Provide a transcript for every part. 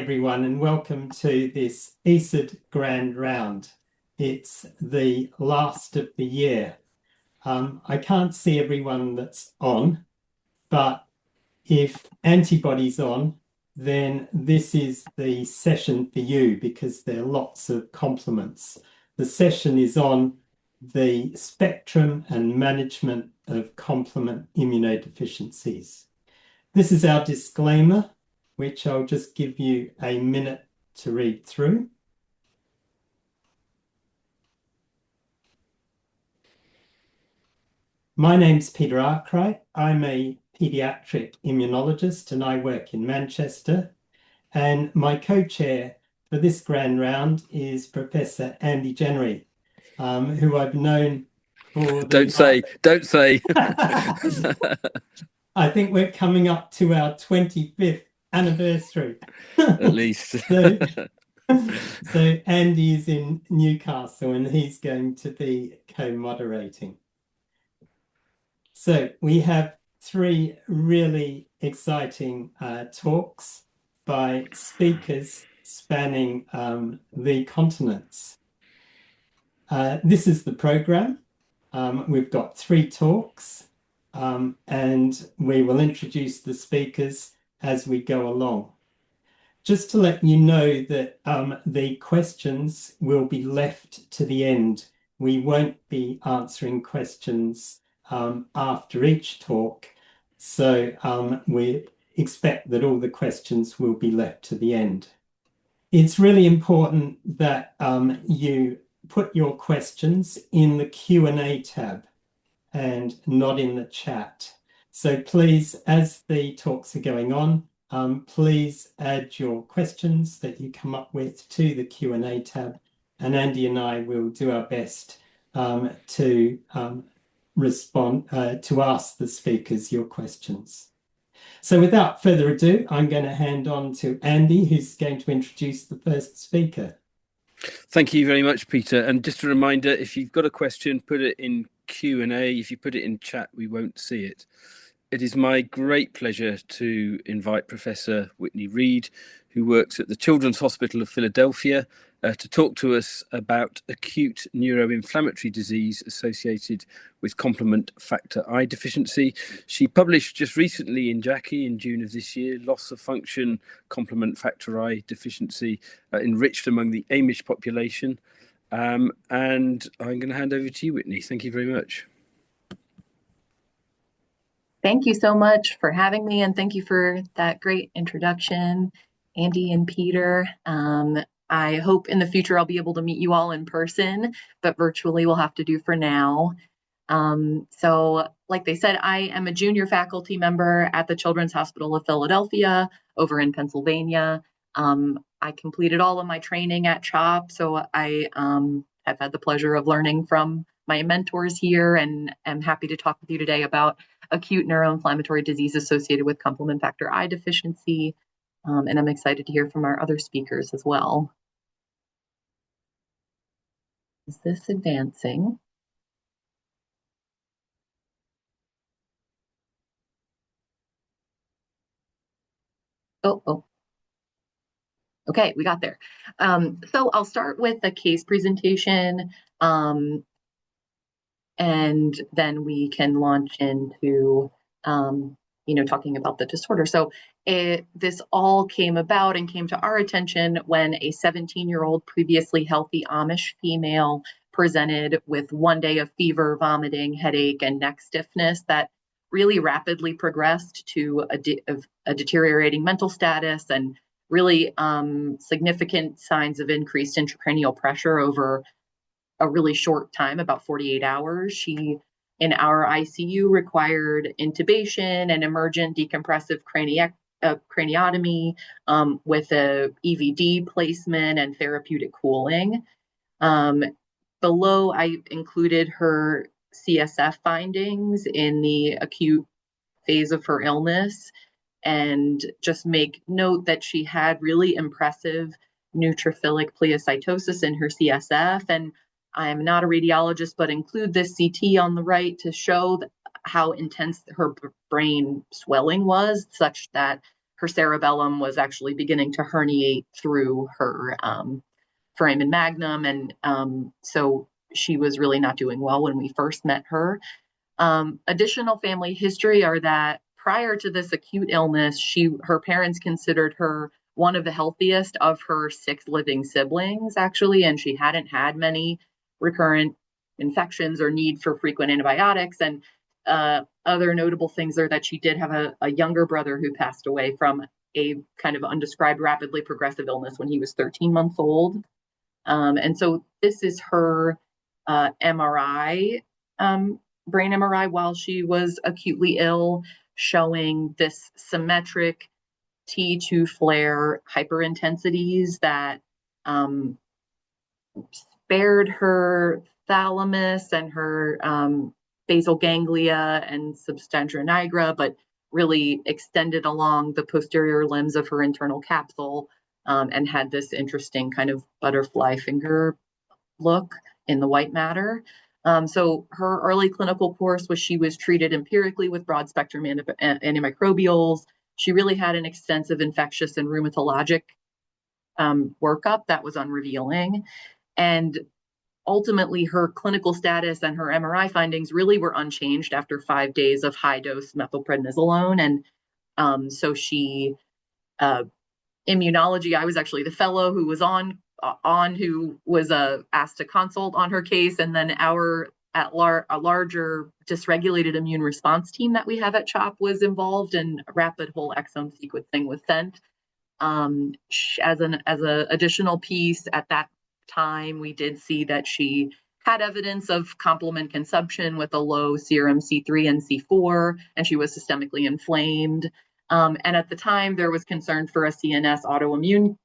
everyone, and welcome to this ESID Grand Round. It's the last of the year. I can't see everyone that's on, but if Antibody's on, then this is the session for you because there are lots of complements. The session is on the spectrum and management of complement immunodeficiencies. This is our disclaimer, which I'll just give you a minute to read through. My name's Peter Arkwright. I'm a paediatric immunologist and I work in Manchester. And my co-chair for this grand round is Professor Andy Gennery, who I've known for Don't say. I think we're coming up to our 25th anniversary. At least. So Andy is in Newcastle and he's going to be co-moderating. So we have three really exciting talks by speakers spanning the continents. This is the program. We've got three talks and we will introduce the speakers as we go along. Just to let you know that the questions will be left to the end. We won't be answering questions after each talk. So we expect that all the questions will be left to the end. It's really important that you put your questions in the Q&A tab and not in the chat. So please, as the talks are going on, please add your questions that you come up with to the Q&A tab, and Andy and I will do our best to respond, to ask the speakers your questions. So without further ado, I'm going to hand on to Andy, who's going to introduce the first speaker. Thank you very much, Peter. And just a reminder, if you've got a question, put it in Q&A. If you put it in chat, we won't see it. It is my great pleasure to invite Professor Whitney Reid, who works at the Children's Hospital of Philadelphia, to talk to us about acute neuroinflammatory disease associated with complement factor I deficiency. She published just recently in JACI in June of this year, Loss of Function Complement Factor I Deficiency enriched among the Amish population. And I'm going to hand over to you, Whitney. Thank you very much. Thank you so much for having me, and thank you for that great introduction, Andy and Peter. I hope in the future I'll be able to meet you all in person, but virtually we'll have to do for now. So like they said, I am a junior faculty member at the Children's Hospital of Philadelphia over in Pennsylvania. I completed all of my training at CHOP, so I have had the pleasure of learning from my mentors here, and am happy to talk with you today about acute neuroinflammatory disease associated with complement factor I deficiency. And I'm excited to hear from our other speakers as well. Is this advancing? Oh. Okay, we got there. So I'll start with a case presentation, and then we can launch into talking about the disorder. So this all came about and came to our attention when a 17-year-old previously healthy Amish female presented with 1 day of fever, vomiting, headache, and neck stiffness that really rapidly progressed to a deteriorating mental status and really significant signs of increased intracranial pressure over a really short time, about 48 hours. She, in our ICU, required intubation and emergent decompressive craniotomy with a EVD placement and therapeutic cooling. Below, I included her CSF findings in the acute phase of her illness, and just make note that she had really impressive neutrophilic pleocytosis in her CSF. And I am not a radiologist, but include this CT on the right to show how intense her brain swelling was, such that her cerebellum was actually beginning to herniate through her foramen magnum, and so she was really not doing well when we first met her. Additional family history are that prior to this acute illness, her parents considered her one of the healthiest of her 6 living siblings, actually, and she hadn't had many recurrent infections or need for frequent antibiotics. And other notable things are that she did have a younger brother who passed away from a kind of undescribed rapidly progressive illness when he was 13 months old. And so this is her MRI, brain MRI while she was acutely ill, showing this symmetric T2 flare hyperintensities that spared her thalamus and her basal ganglia and substantia nigra, but really extended along the posterior limbs of her internal capsule, and had this interesting kind of butterfly finger look in the white matter. So her early clinical course was she was treated empirically with broad spectrum antimicrobials. She really had an extensive infectious and rheumatologic workup that was unrevealing. And ultimately, her clinical status and her MRI findings really were unchanged after 5 days of high-dose methylprednisolone. And so she, immunology, I was actually the fellow who was who was asked to consult on her case, and then a larger dysregulated immune response team that we have at CHOP was involved, and rapid whole exome sequencing was sent. As an additional piece at that time, we did see that she had evidence of complement consumption with a low serum C3 and C4, and she was systemically inflamed. And at the time, there was concern for a CNS autoimmune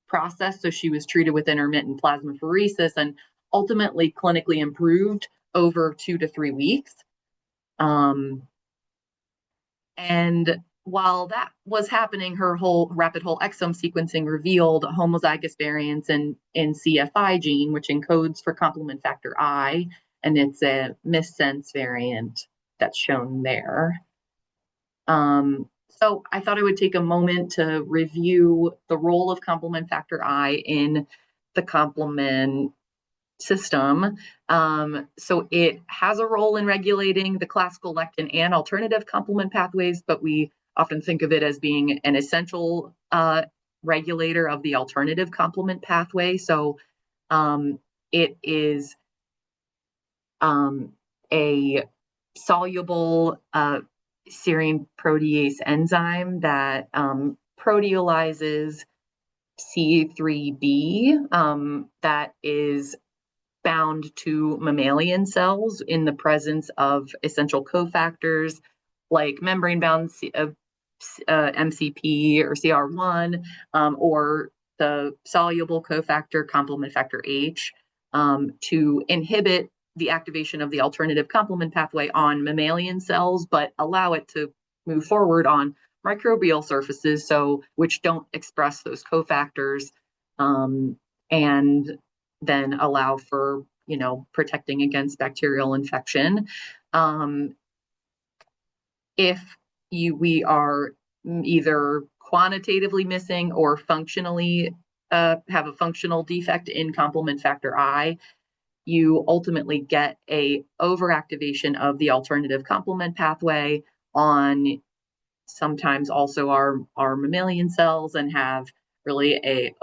process, so she was treated with intermittent plasmapheresis and ultimately clinically improved over 2 to 3 weeks. And while that was happening, her whole rapid whole exome sequencing revealed homozygous variants in CFI gene, which encodes for complement factor I, and it's a missense variant that's shown there. So I thought I would take a moment to review the role of complement factor I in the complement system. So it has a role in regulating the classical lectin and alternative complement pathways, but we often think of it as being an essential regulator of the alternative complement pathway. So it is a soluble serine protease enzyme that proteolyzes C3b that is bound to mammalian cells in the presence of essential cofactors like membrane-bound MCP or CR1, or the soluble cofactor complement factor H, to inhibit the activation of the alternative complement pathway on mammalian cells, but allow it to move forward on microbial surfaces, so which don't express those cofactors, and then allow for, protecting against bacterial infection. If we are either quantitatively missing or functionally have a functional defect in complement factor I, you ultimately get a overactivation of the alternative complement pathway on sometimes also our mammalian cells, and have really a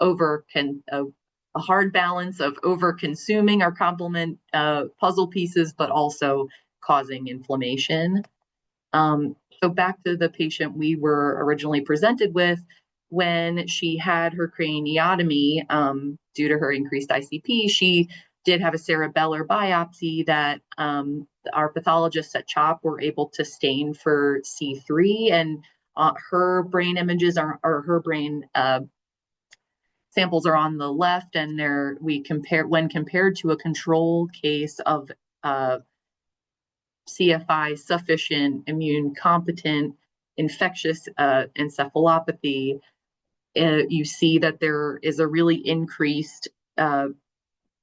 hard balance of over consuming our complement puzzle pieces, but also causing inflammation. So back to the patient we were originally presented with, when she had her craniotomy due to her increased ICP, she did have a cerebellar biopsy that our pathologists at CHOP were able to stain for C3, and her brain images or her brain samples are on the left, and when compared to a control case of CFI sufficient immune competent infectious encephalopathy, you see that there is a really increased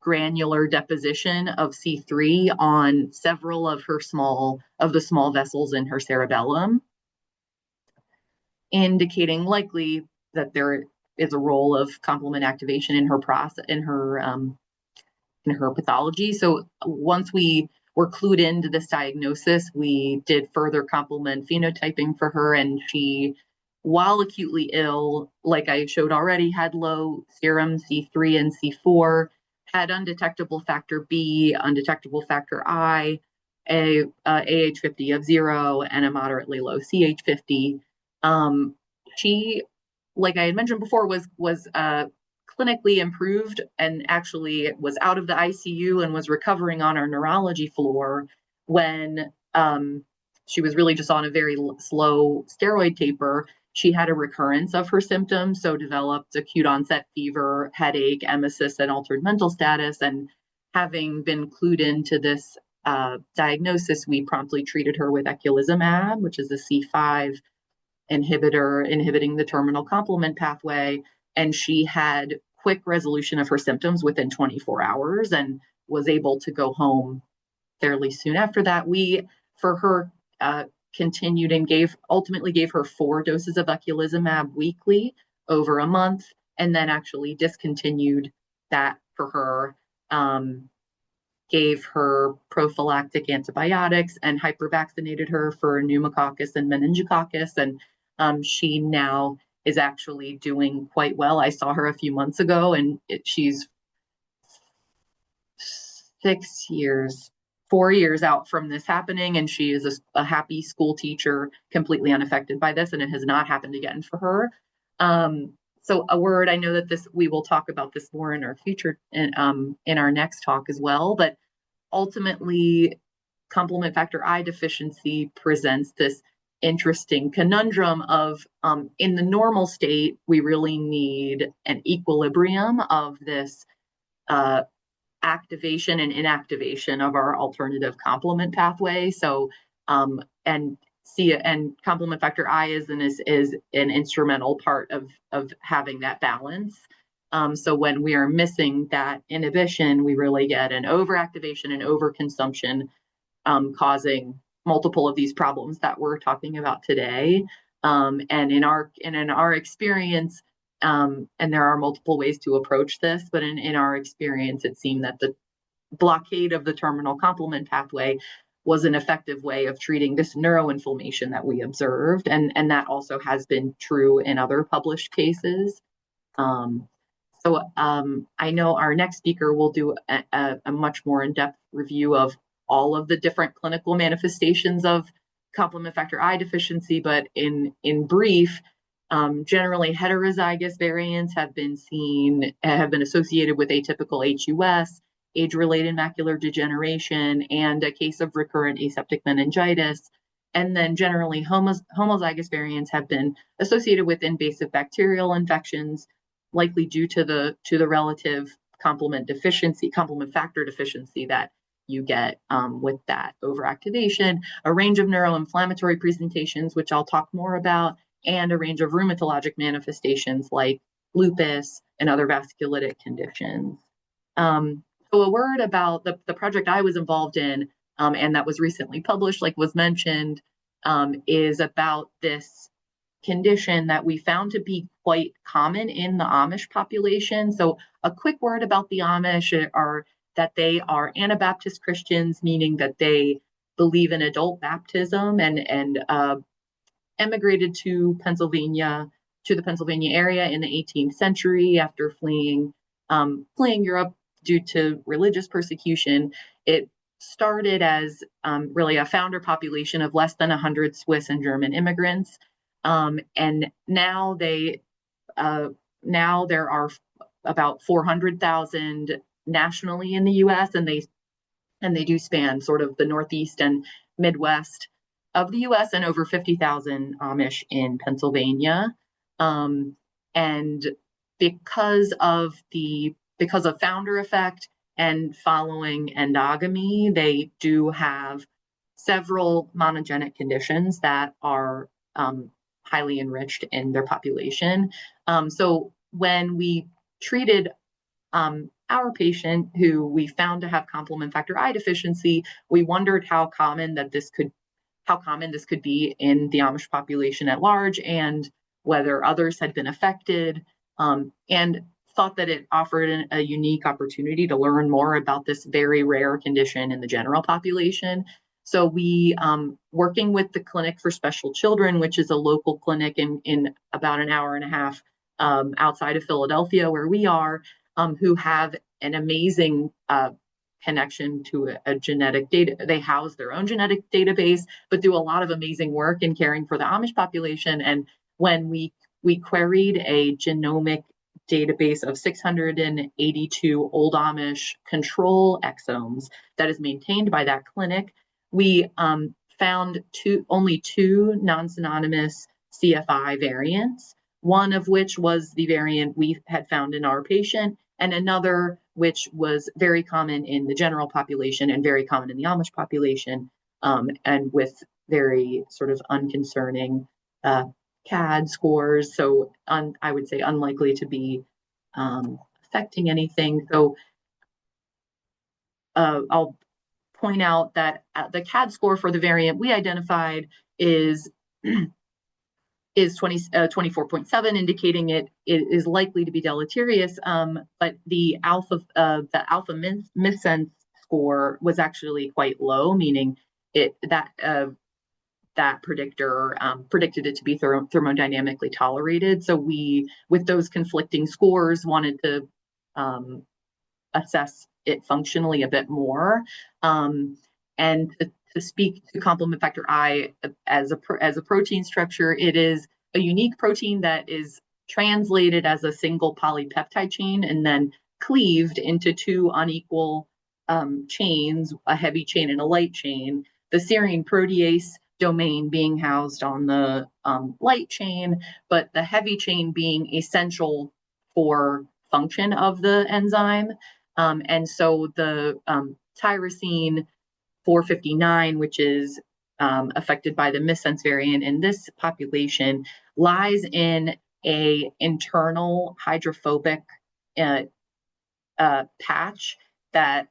granular deposition of C3 on several of the small vessels in her cerebellum. indicating likely that there is a role of complement activation in her process, in her pathology. So once we were clued into this diagnosis, we did further complement phenotyping for her, and she, while acutely ill, like I showed already, had low serum C3 and C4, had undetectable factor B, undetectable factor I, a AH50 of 0, and a moderately low CH50. She, like I had mentioned before, was clinically improved, and actually was out of the ICU and was recovering on our neurology floor when she was really just on a very slow steroid taper. She had a recurrence of her symptoms, so developed acute onset fever, headache, emesis, and altered mental status. And having been clued into this diagnosis, we promptly treated her with eculizumab, which is a C5 inhibitor inhibiting the terminal complement pathway. And she had quick resolution of her symptoms within 24 hours and was able to go home fairly soon after that. We, for her, continued and ultimately gave her 4 doses of eculizumab weekly over a month, and then actually discontinued that for her. Gave her prophylactic antibiotics and hypervaccinated her for pneumococcus and meningococcus. And she now is actually doing quite well. I saw her a few months ago, and she's 4 years out from this happening, and she is a happy school teacher, completely unaffected by this, and it has not happened again for her. So a word, I know that we will talk about this more in our future, in our next talk as well, but ultimately, complement factor I deficiency presents this interesting conundrum of, in the normal state, we really need an equilibrium of this activation and inactivation of our alternative complement pathway. So, and complement factor I is an instrumental part of having that balance. So when we are missing that inhibition, we really get an overactivation and overconsumption, causing multiple of these problems that we're talking about today. And in our experience, and there are multiple ways to approach this, but in our experience, it seemed that the blockade of the terminal complement pathway was an effective way of treating this neuroinflammation that we observed, and that also has been true in other published cases. So I know our next speaker will do a much more in-depth review of all of the different clinical manifestations of complement factor I deficiency, but in brief, generally heterozygous variants have been associated with atypical HUS, age-related macular degeneration, and a case of recurrent aseptic meningitis. And then generally homozygous variants have been associated with invasive bacterial infections, likely due to the relative complement factor deficiency that you get with that overactivation, a range of neuroinflammatory presentations, which I'll talk more about, and a range of rheumatologic manifestations like lupus and other vasculitic conditions. So a word about the project I was involved in, and that was recently published, like was mentioned, is about this condition that we found to be quite common in the Amish population. So a quick word about the Amish are that they are Anabaptist Christians, meaning that they believe in adult baptism, and emigrated to the Pennsylvania area in the 18th century after fleeing Europe due to religious persecution. It started as really a founder population of less than 100 Swiss and German immigrants. And now there are about 400,000 nationally in the U.S., and they do span sort of the Northeast and Midwest of the U.S. and over 50,000 Amish in Pennsylvania. And because of founder effect and following endogamy, they do have several monogenic conditions that are highly enriched in their population. So when we treated our patient, who we found to have complement factor I deficiency, we wondered how common this could be in the Amish population at large, and whether others had been affected, and thought that it offered a unique opportunity to learn more about this very rare condition in the general population. So we, working with the Clinic for Special Children, which is a local clinic in about an hour and a half outside of Philadelphia, where we are, who have an amazing connection to a genetic data. They house their own genetic database, but do a lot of amazing work in caring for the Amish population. And when we queried a genomic database of 682 Old Amish control exomes that is maintained by that clinic, we found only two non-synonymous CFI variants, one of which was the variant we had found in our patient, and another which was very common in the general population and very common in the Amish population, and with very sort of unconcerning CAD scores. So I would say unlikely to be affecting anything. So I'll point out that the CAD score for the variant we identified is 24.7, indicating it is likely to be deleterious. But the alpha missense score was actually quite low, meaning that predictor predicted it to be thermodynamically tolerated. So we, with those conflicting scores, wanted to assess it functionally a bit more. And to speak to complement factor I as a protein structure, it is a unique protein that is translated as a single polypeptide chain and then cleaved into two unequal chains, a heavy chain and a light chain. The serine protease domain being housed on the light chain, but the heavy chain being essential for function of the enzyme. And so the tyrosine 459, which is affected by the missense variant in this population, lies in a internal hydrophobic patch that,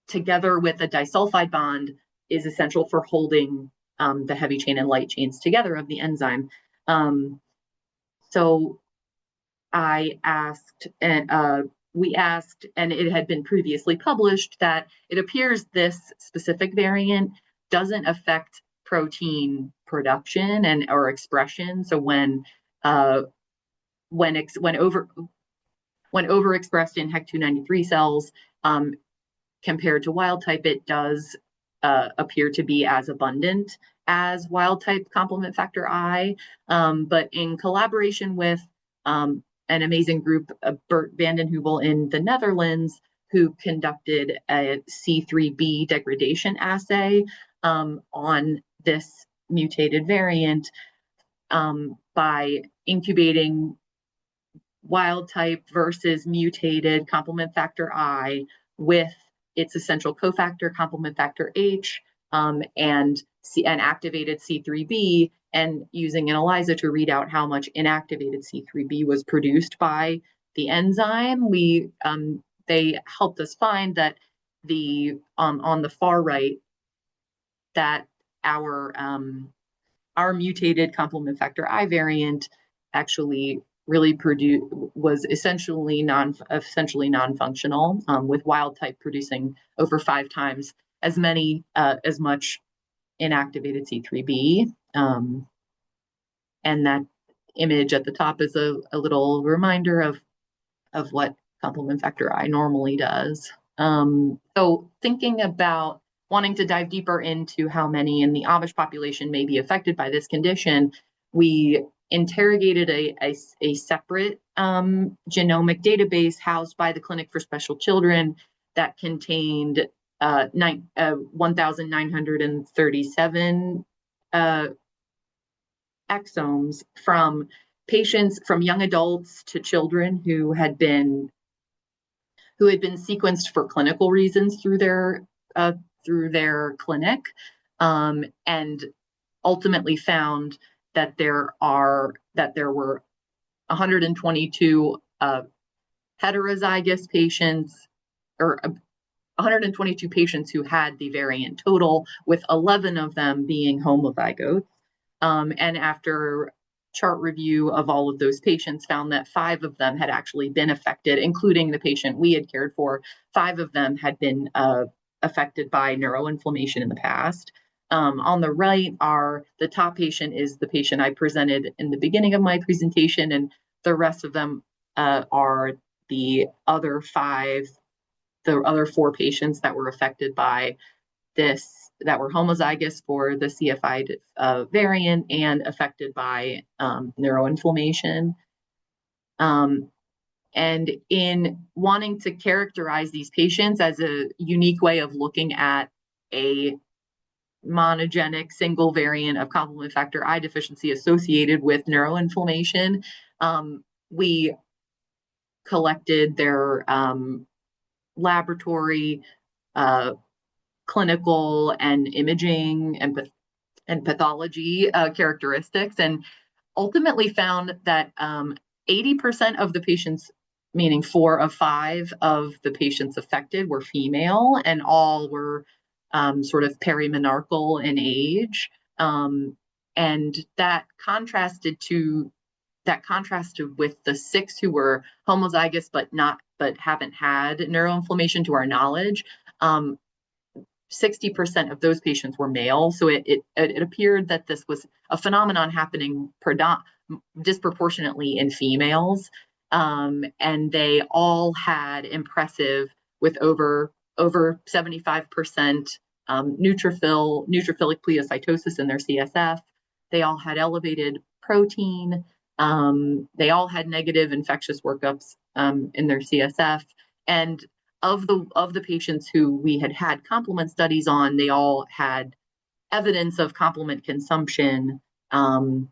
together with a disulfide bond, is essential for holding the heavy chain and light chains together of the enzyme. So I asked, and we asked, and it had been previously published, that it appears this specific variant doesn't affect protein production or expression. So when overexpressed in HEC293 cells, compared to wild type, it does appear to be as abundant as wild type complement factor I. But in collaboration with an amazing group, Bert van den Heuvel in the Netherlands, who conducted a C3b degradation assay on this mutated variant by incubating wild type versus mutated complement factor I with its essential cofactor complement factor H and activated C3b, and using an ELISA to read out how much inactivated C3b was produced by the enzyme. They helped us find that on the far right, that our mutated complement factor I variant actually really was essentially non-functional, with wild type producing over 5 times as much inactivated C3b. And that image at the top is a little reminder of what complement factor I normally does. So thinking about wanting to dive deeper into how many in the Amish population may be affected by this condition, we interrogated a separate genomic database housed by the Clinic for Special Children that contained 1,937 exomes from patients, from young adults to children who had been sequenced for clinical reasons through their clinic, and ultimately found that there were 122 heterozygous patients, or 122 patients who had the variant total, with 11 of them being homozygotes. And after chart review of all of those patients found that 5 of them had actually been affected, including the patient we had cared for. 5 of them had been affected by neuroinflammation in the past. On the right the top patient is the patient I presented in the beginning of my presentation, and the rest of them are the other 4 patients that were affected by this, that were homozygous for the CFI variant and affected by neuroinflammation. And in wanting to characterize these patients as a unique way of looking at a monogenic single variant of complement factor I deficiency associated with neuroinflammation, we collected their laboratory, clinical and imaging and pathology characteristics, and ultimately found that 80% of the patients, meaning 4 of 5 of the patients affected, were female, and all were sort of perimenarchal in age. And that contrasted with the 6 who were homozygous but haven't had neuroinflammation to our knowledge. 60% of those patients were male. So it appeared that this was a phenomenon happening disproportionately in females. And they all had impressive, with over 75% neutrophilic pleocytosis in their CSF. They all had elevated protein. They all had negative infectious workups in their CSF. And of the patients who we had complement studies on, they all had evidence of complement consumption. And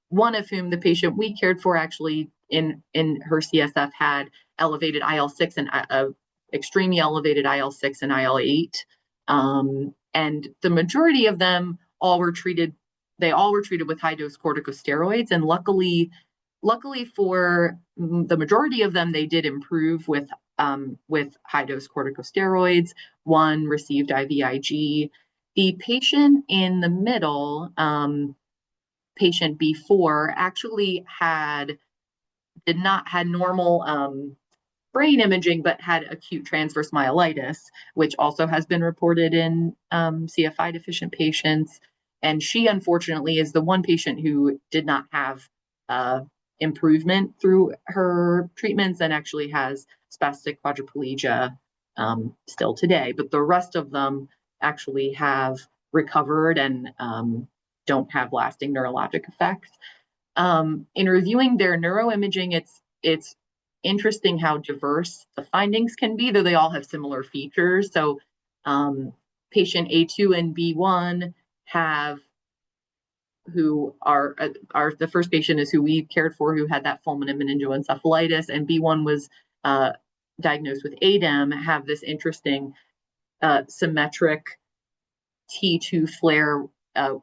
one of whom, the patient we cared for, actually in her CSF had elevated IL-6 and extremely elevated IL-6 and IL-8. And the majority of them all were treated with high-dose corticosteroids. And luckily for the majority of them, they did improve with high-dose corticosteroids. One received IVIG. The patient in the middle, patient B4, actually had normal brain imaging, but had acute transverse myelitis, which also has been reported in CFI deficient patients. And she, unfortunately, is the one patient who did not have improvement through her treatments and actually has spastic quadriplegia still today. But the rest of them actually have recovered and don't have lasting neurologic effects. In reviewing their neuroimaging, it's interesting how diverse the findings can be, though they all have similar features. So patient A2 and B1 who are the first patient is who we cared for, who had that fulminant meningoencephalitis, and B1 was diagnosed with ADEM, have this interesting symmetric T2 flare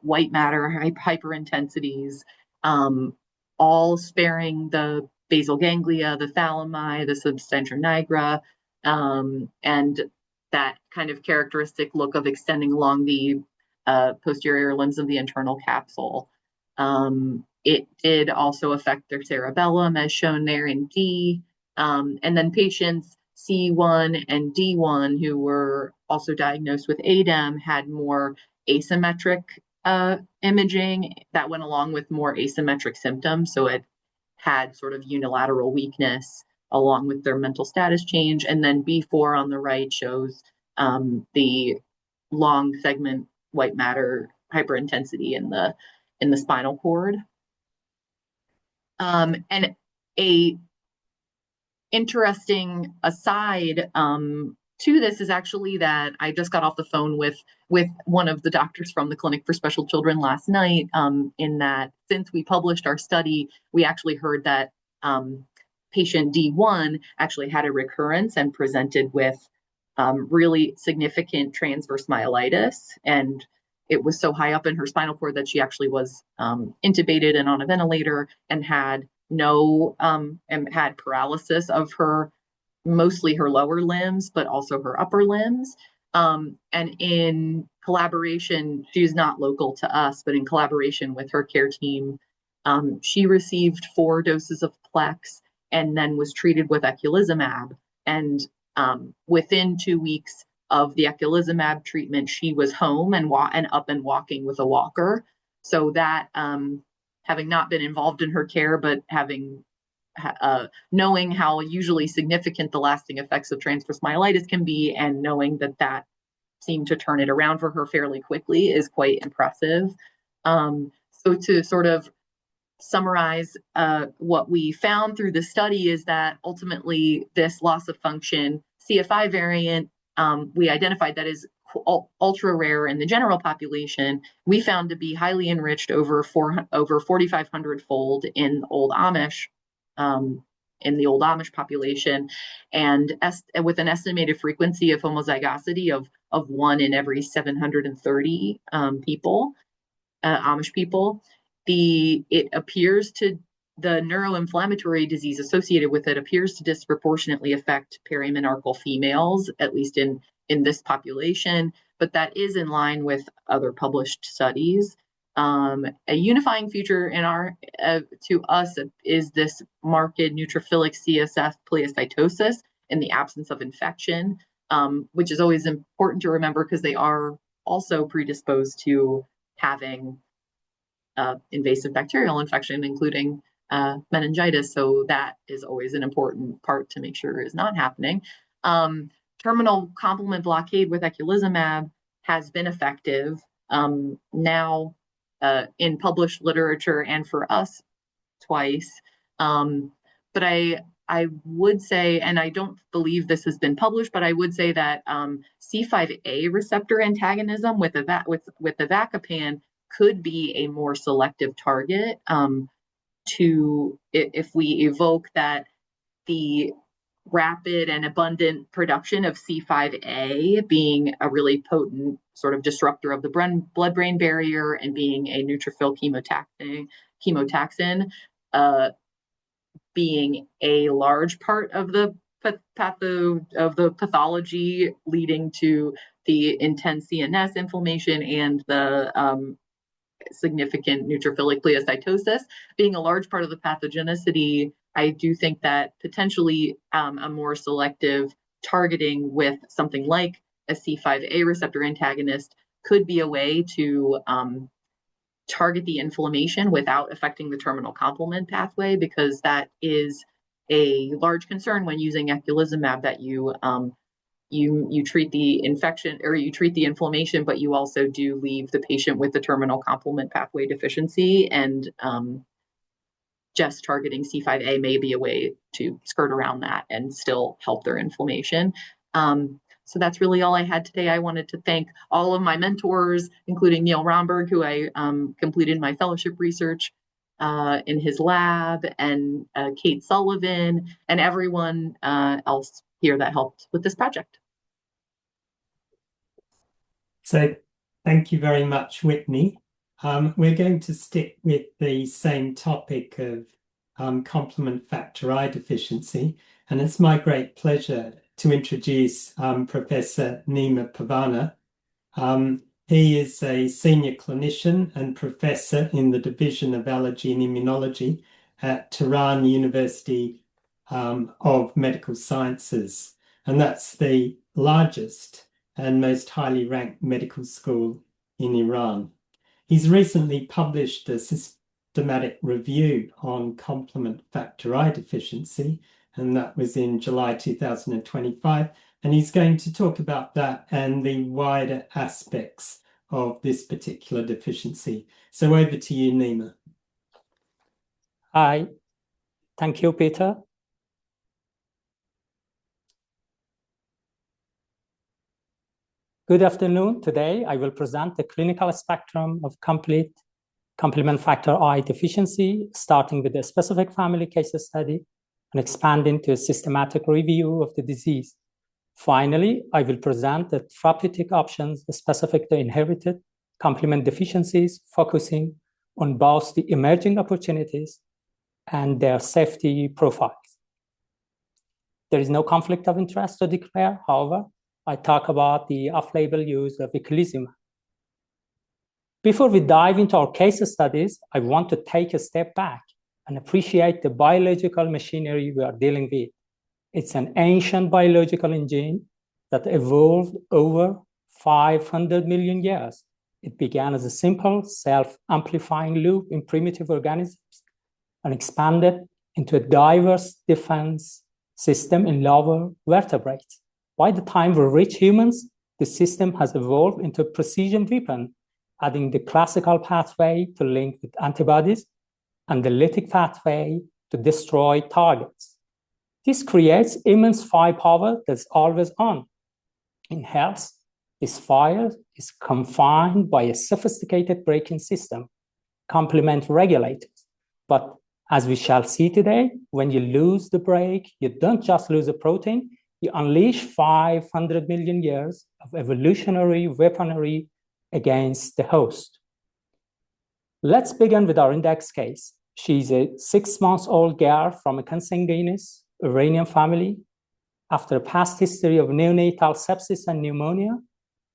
white matter hyperintensities, all sparing the basal ganglia, the thalami, the substantia nigra, and that kind of characteristic look of extending along the posterior limbs of the internal capsule. It did also affect their cerebellum, as shown there in D. And then patients C1 and D1, who were also diagnosed with ADEM, had more asymmetric imaging that went along with more asymmetric symptoms. So it had sort of unilateral weakness along with their mental status change. And then B4 on the right shows the long segment white matter hyperintensity in the spinal cord. And a interesting aside to this is actually that I just got off the phone with one of the doctors from the Clinic for Special Children last night, in that since we published our study, we actually heard that patient D1 actually had a recurrence and presented with really significant transverse myelitis. And it was so high up in her spinal cord that she actually was intubated and on a ventilator and had had paralysis of mostly her lower limbs, but also her upper limbs. And in collaboration, she's not local to us, but in collaboration with her care team, she received 4 doses of Plex and then was treated with eculizumab. And within 2 weeks of the eculizumab treatment, she was home and up and walking with a walker. So that, having not been involved in her care, but having knowing how usually significant the lasting effects of transverse myelitis can be, and knowing that seemed to turn it around for her fairly quickly is quite impressive. So to sort of summarize, what we found through the study is that ultimately this loss of function CFI variant, we identified that is ultra rare in the general population. We found to be highly enriched over 4,500 fold in Old Amish, in the Old Amish population, and with an estimated frequency of homozygosity of 1 in every 730 people, Amish people. It appears to, the neuroinflammatory disease associated with it appears to disproportionately affect perimenarchal females, at least in this population, but that is in line with other published studies. A unifying feature in to us is this marked neutrophilic CSF pleocytosis in the absence of infection, which is always important to remember because they are also predisposed to having invasive bacterial infection, including meningitis. So that is always an important part to make sure is not happening. Terminal complement blockade with eculizumab has been effective now in published literature and for us twice. But I would say, and I don't believe this has been published, but I would say that C5a receptor antagonism with the Avacopan could be a more selective target if we evoke that the rapid and abundant production of C5a being a really potent sort of disruptor of the blood-brain barrier and being a neutrophil chemotaxin, being a large part of the pathology leading to the intense CNS inflammation and the significant neutrophilic pleocytosis being a large part of the pathogenicity. I do think that potentially a more selective targeting with something like a C5a receptor antagonist could be a way to target the inflammation without affecting the terminal complement pathway, because that is a large concern when using eculizumab, that you treat the infection or you treat the inflammation, but you also do leave the patient with the terminal complement pathway deficiency. And just targeting C5a may be a way to skirt around that and still help their inflammation. So that's really all I had today. I wanted to thank all of my mentors, including Neil Romberg, who I completed my fellowship research in his lab, and Kate Sullivan, and everyone else here that helped with this project. So thank you very much, Whitney. We're going to stick with the same topic of complement factor I deficiency, and it's my great pleasure to introduce Professor Nima Parvaneh. He is a senior clinician and professor in the Division of Allergy and Immunology at Tehran University of Medical Sciences, and that's the largest and most highly ranked medical school in Iran. He's recently published a systematic review on complement factor I deficiency, and that was in July 2025. And he's going to talk about that and the wider aspects of this particular deficiency. So over to you, Nima. Hi, thank you, Peter. Good afternoon. Today, I will present the clinical spectrum of complement factor I deficiency, starting with a specific family case study and expanding to a systematic review of the disease. Finally, I will present the therapeutic options specific to inherited complement deficiencies, focusing on both the emerging opportunities and their safety profiles. There is no conflict of interest to declare, however. I talk about the off-label use of eculizumab. Before we dive into our case studies, I want to take a step back and appreciate the biological machinery we are dealing with. It's an ancient biological engine that evolved over 500 million years. It began as a simple self-amplifying loop in primitive organisms and expanded into a diverse defense system in lower vertebrates. By the time we reach humans, the system has evolved into a precision weapon, adding the classical pathway to link with antibodies and the lytic pathway to destroy targets. This creates immense firepower that's always on. In health, this fire is confined by a sophisticated braking system, complement regulators. But as we shall see today, when you lose the brake, you don't just lose a protein, you unleash 500 million years of evolutionary weaponry against the host. Let's begin with our index case. She's a 6-month-old girl from a consanguineous Iranian family. After a past history of neonatal sepsis and pneumonia,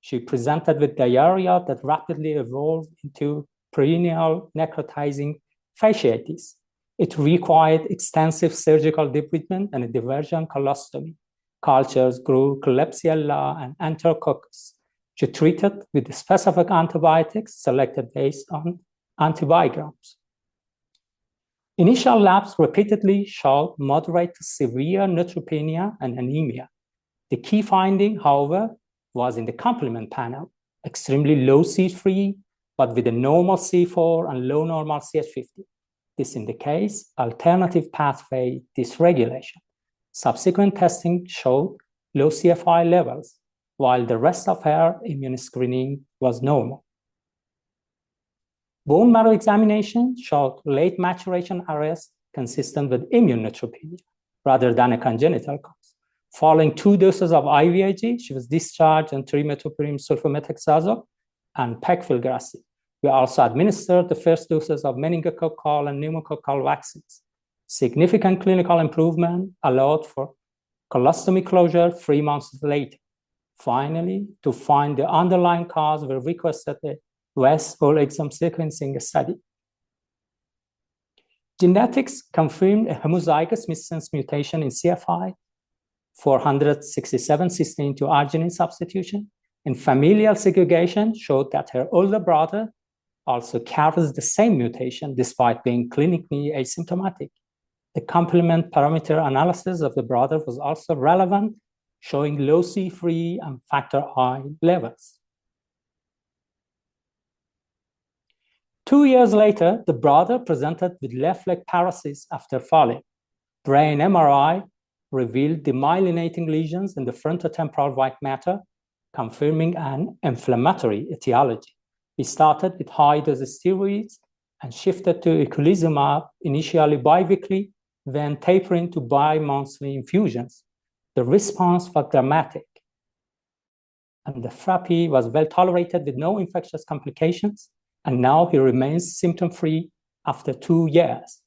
she presented with diarrhea that rapidly evolved into perennial necrotizing fasciitis. It required extensive surgical debridement and a diversion colostomy. Cultures grew Klebsiella and Enterococcus. She treated with specific antibiotics selected based on antibiograms. Initial labs repeatedly showed moderate to severe neutropenia and anemia. The key finding, however, was in the complement panel, extremely low C3, but with a normal C4 and low normal CH50. This indicates alternative pathway dysregulation. Subsequent testing showed low CFI levels, while the rest of her immune screening was normal. Bone marrow examination showed late maturation arrest consistent with immune neutropenia rather than a congenital cause. Following 2 doses of IVIG, she was discharged on trimethoprim sulfamethoxazole and pegfilgrastim. We also administered the first doses of meningococcal and pneumococcal vaccines. Significant clinical improvement allowed for colostomy closure 3 months later. Finally, to find the underlying cause, we requested a West whole exome sequencing study. Genetics confirmed a homozygous missense mutation in CFI 467 cysteine to arginine substitution, and familial segregation showed that her older brother also carries the same mutation despite being clinically asymptomatic. The complement parameter analysis of the brother was also relevant, showing low C3 and factor I levels. 2 years later, the brother presented with left leg paralysis after falling. Brain MRI revealed demyelinating lesions in the frontotemporal white matter, confirming an inflammatory etiology. We started with high-dose steroids and shifted to eculizumab, initially biweekly, then tapering to bi-monthly infusions. The response was dramatic, and the therapy was well tolerated with no infectious complications, and now he remains symptom-free after 2 years.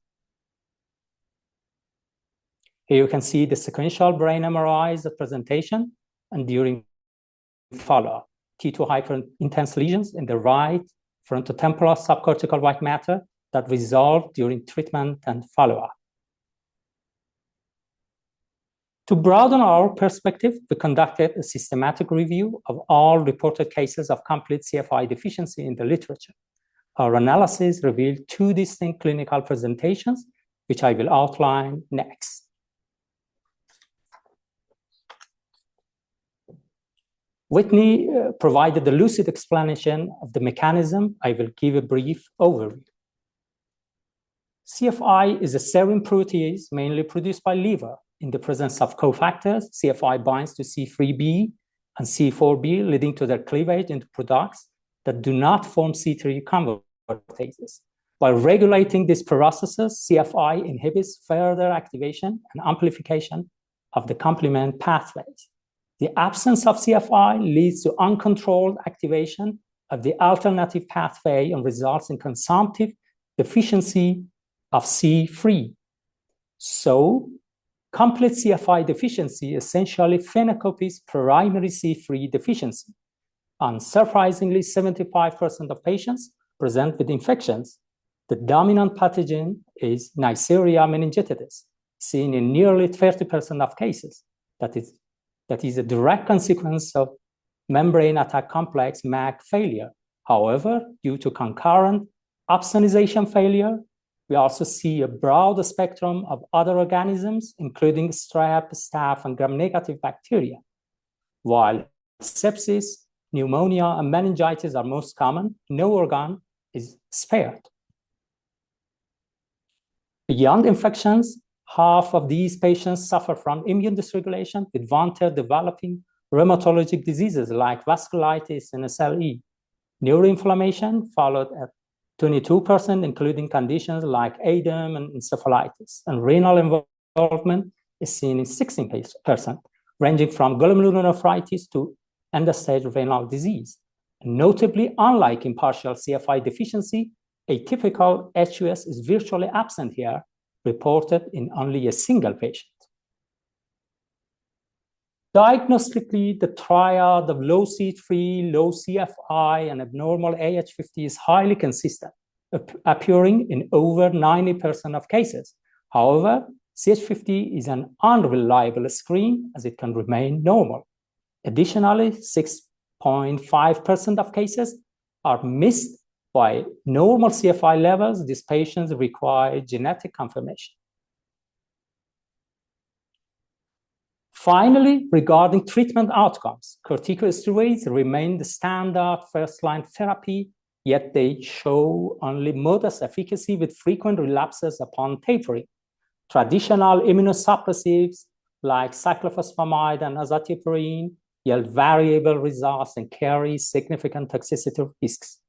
Here you can see the sequential brain MRIs of presentation and during follow-up. T2 hyperintense lesions in the right frontotemporal subcortical white matter that resolved during treatment and follow-up. To broaden our perspective, we conducted a systematic review of all reported cases of complete CFI deficiency in the literature. Our analysis revealed 2 distinct clinical presentations, which I will outline next. Whitney provided a lucid explanation of the mechanism. I will give a brief overview. CFI is a serine protease mainly produced by liver. In the presence of cofactors, CFI binds to C3b and C4b, leading to their cleavage into products that do not form C3 convertases. By regulating these processes, CFI inhibits further activation and amplification of the complement pathways. The absence of CFI leads to uncontrolled activation of the alternative pathway and results in consumptive deficiency of C3. So, Complete CFI deficiency essentially phenocopies primary C3 deficiency. Unsurprisingly, 75% of patients present with infections. The dominant pathogen is Neisseria meningitidis, seen in nearly 30% of cases. That is a direct consequence of membrane attack complex MAC failure. However, due to concurrent opsonization failure, we also see a broad spectrum of other organisms, including strep, staph, and gram-negative bacteria. While sepsis, pneumonia, and meningitis are most common, no organ is spared. Beyond infections, half of these patients suffer from immune dysregulation, with one-third developing rheumatologic diseases like vasculitis and SLE. Neuroinflammation followed at 22%, including conditions like ADEM and encephalitis. And renal involvement is seen in 16%, ranging from glomerulonephritis to end-stage renal disease. And notably, unlike in partial CFI deficiency, atypical HUS is virtually absent here, reported in only a single patient. Diagnostically, the triad of low C3, low CFI, and abnormal AH50 is highly consistent, appearing in over 90% of cases. However, CH50 is an unreliable screen as it can remain normal. Additionally, 6.5% of cases are missed by normal CFI levels. These patients require genetic confirmation. Finally, regarding treatment outcomes, corticosteroids remain the standard first-line therapy, yet they show only modest efficacy with frequent relapses upon tapering. Traditional immunosuppressives like cyclophosphamide and azathioprine yield variable results and carry significant toxicity risks.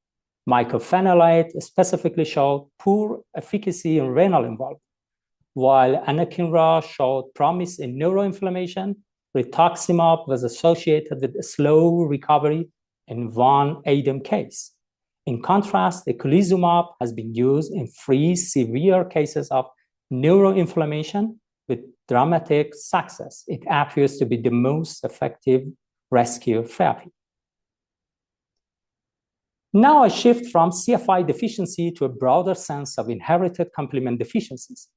Mycophenolate specifically showed poor efficacy in renal involvement, while anakinra showed promise in neuroinflammation. Rituximab was associated with a slow recovery in one ADEM case. In contrast, eculizumab has been used in 3 severe cases of neuroinflammation with dramatic success. It appears to be the most effective rescue therapy. Now I shift from CFI deficiency to a broader sense of inherited complement deficiencies.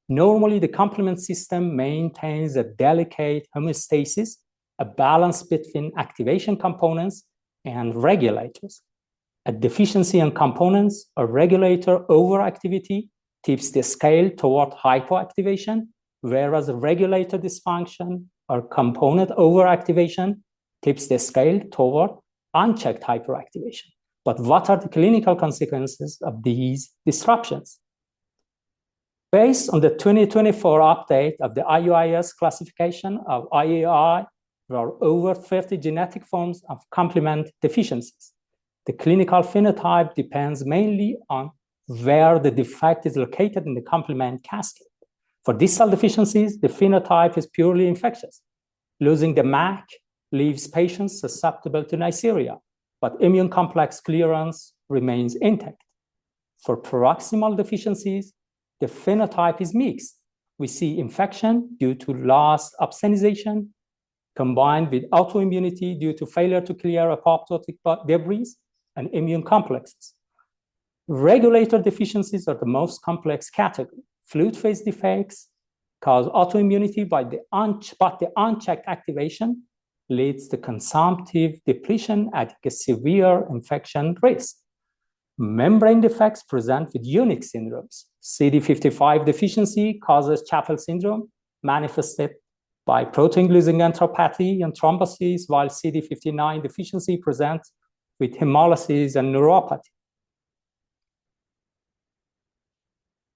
Normally, the complement system maintains a delicate homeostasis, a balance between activation components and regulators. A deficiency in components or regulator overactivity tips the scale toward hypoactivation, whereas a regulator dysfunction or component overactivation tips the scale toward unchecked hyperactivation. But what are the clinical consequences of these disruptions? Based on the 2024 update of the IUIS classification of IAI, there are over 30 genetic forms of complement deficiencies. The clinical phenotype depends mainly on where the defect is located in the complement cascade. For distal deficiencies, the phenotype is purely infectious. Losing the MAC leaves patients susceptible to Neisseria, but immune complex clearance remains intact. For paroxysmal deficiencies, the phenotype is mixed. We see infection due to lost opsonization, combined with autoimmunity due to failure to clear apoptotic debris and immune complexes. Regulator deficiencies are the most complex category. Fluid phase defects cause autoimmunity, but the unchecked activation leads to consumptive depletion at a severe infection risk. Membrane defects present with unique syndromes. CD55 deficiency causes Chapel syndrome, manifested by protein-glycan enteropathy and thrombosis, while CD59 deficiency presents with hemolysis and neuropathy.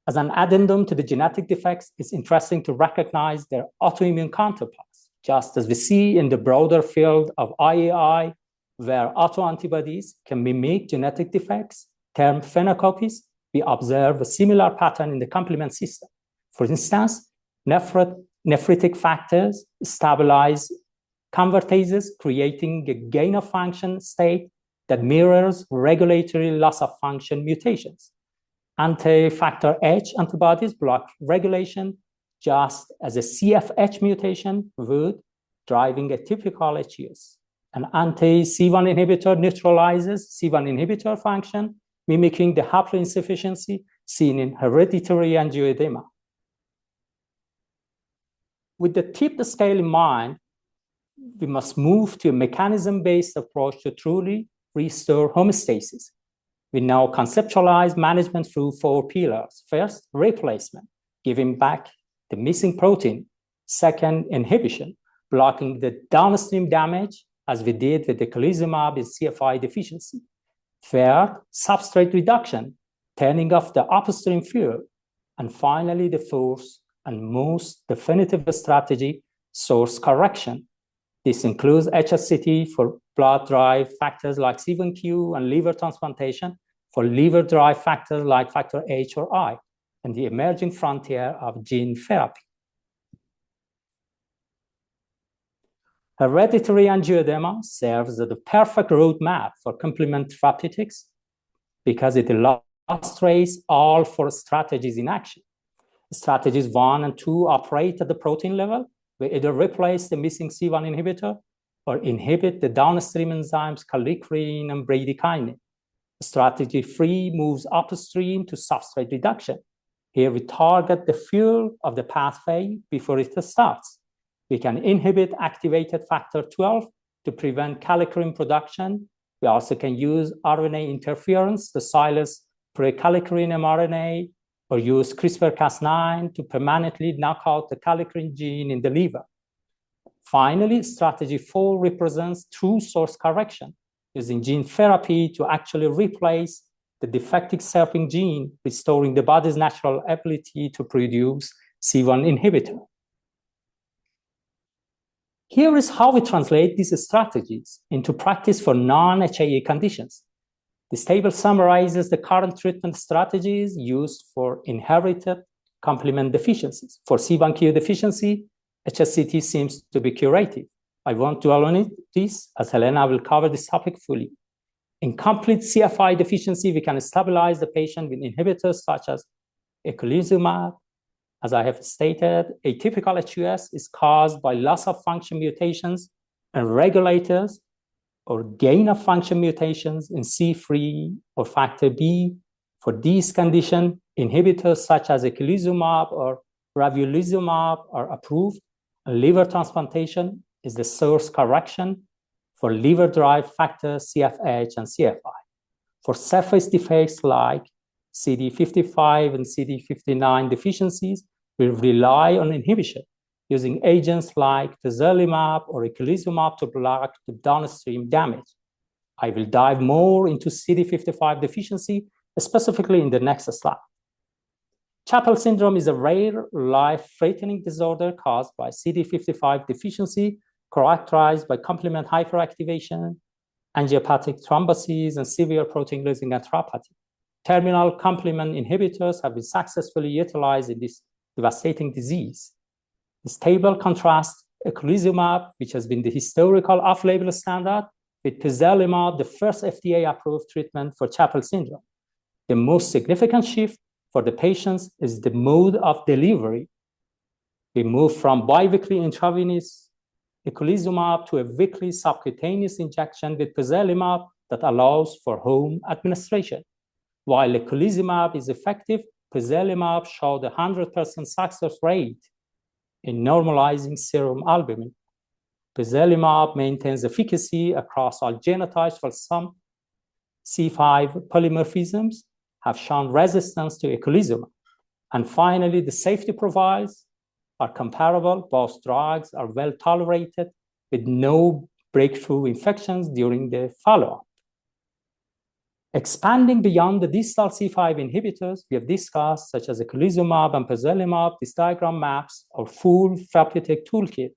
As an addendum to the genetic defects, it's interesting to recognize their autoimmune counterparts, just as we see in the broader field of IAI, where autoantibodies can mimic genetic defects, termed phenocopies. We observe a similar pattern in the complement system. For instance, nephritic factors stabilize convertases, creating a gain-of-function state that mirrors regulatory loss-of-function mutations. Anti-factor H antibodies block regulation, just as a CFH mutation would, driving a typical HUS. An anti-C1 inhibitor neutralizes C1 inhibitor function, mimicking the haploinsufficiency seen in hereditary angioedema. With the tip scale in mind, we must move to a mechanism-based approach to truly restore homeostasis. We now conceptualize management through 4 pillars. First, replacement, giving back the missing protein. Second, inhibition, blocking the downstream damage, as we did with the eculizumab in CFI deficiency. Third, substrate reduction, turning off the upstream fuel. And finally, the fourth and most definitive strategy, source correction. This includes HSCT for blood-derived factors like C1q and liver transplantation, for liver-derived factors like factor H or I, and the emerging frontier of gene therapy. Hereditary angioedema serves as the perfect roadmap for complement therapeutics because it illustrates all 4 strategies in action. Strategies 1 and 2 operate at the protein level. We either replace the missing C1 inhibitor or inhibit the downstream enzymes kallikrein and bradykinin. Strategy 3 moves upstream to substrate reduction. Here we target the fuel of the pathway before it starts. We can inhibit activated factor 12 to prevent kallikrein production. We also can use RNA interference to silence prekallikrein mRNA, or use CRISPR-Cas9 to permanently knock out the kallikrein gene in the liver. Finally, strategy 4 represents true source correction, using gene therapy to actually replace the defective SERPing gene, restoring the body's natural ability to produce C1 inhibitor. Here is how we translate these strategies into practice for non-HAE conditions. This table summarizes the current treatment strategies used for inherited complement deficiencies. For C1q deficiency, HSCT seems to be curative. I won't dwell on this, as Helena will cover this topic fully. In complete CFI deficiency, we can stabilize the patient with inhibitors such as eculizumab. As I have stated, a typical HUS is caused by loss of function mutations and regulators or gain of function mutations in C3 or factor B. For these conditions, inhibitors such as eculizumab or ravulizumab are approved, and liver transplantation is the source correction for liver-derived factors CFH and CFI. For surface defects like CD55 and CD59 deficiencies, we rely on inhibition using agents like tislelizumab or eculizumab to block the downstream damage. I will dive more into CD55 deficiency, specifically in the next slide. Chapel syndrome is a rare, life-threatening disorder caused by CD55 deficiency, characterized by complement hyperactivation, angiopathic thrombosis, and severe protein-losing enteropathy. Terminal complement inhibitors have been successfully utilized in this devastating disease. This table contrasts eculizumab, which has been the historical off-label standard, with tislelizumab, the first FDA-approved treatment for Chapel syndrome. The most significant shift for the patients is the mode of delivery. We move from biweekly intravenous eculizumab to a weekly subcutaneous injection with tislelizumab that allows for home administration. While eculizumab is effective, tislelizumab showed a 100% success rate in normalizing serum albumin. Tislelizumab maintains efficacy across all genotypes, while some C5 polymorphisms have shown resistance to eculizumab. And finally, the safety profiles are comparable. Both drugs are well tolerated with no breakthrough infections during the follow-up. Expanding beyond the distal C5 inhibitors we have discussed, such as eculizumab and tislelizumab, this diagram maps our full therapeutic toolkit,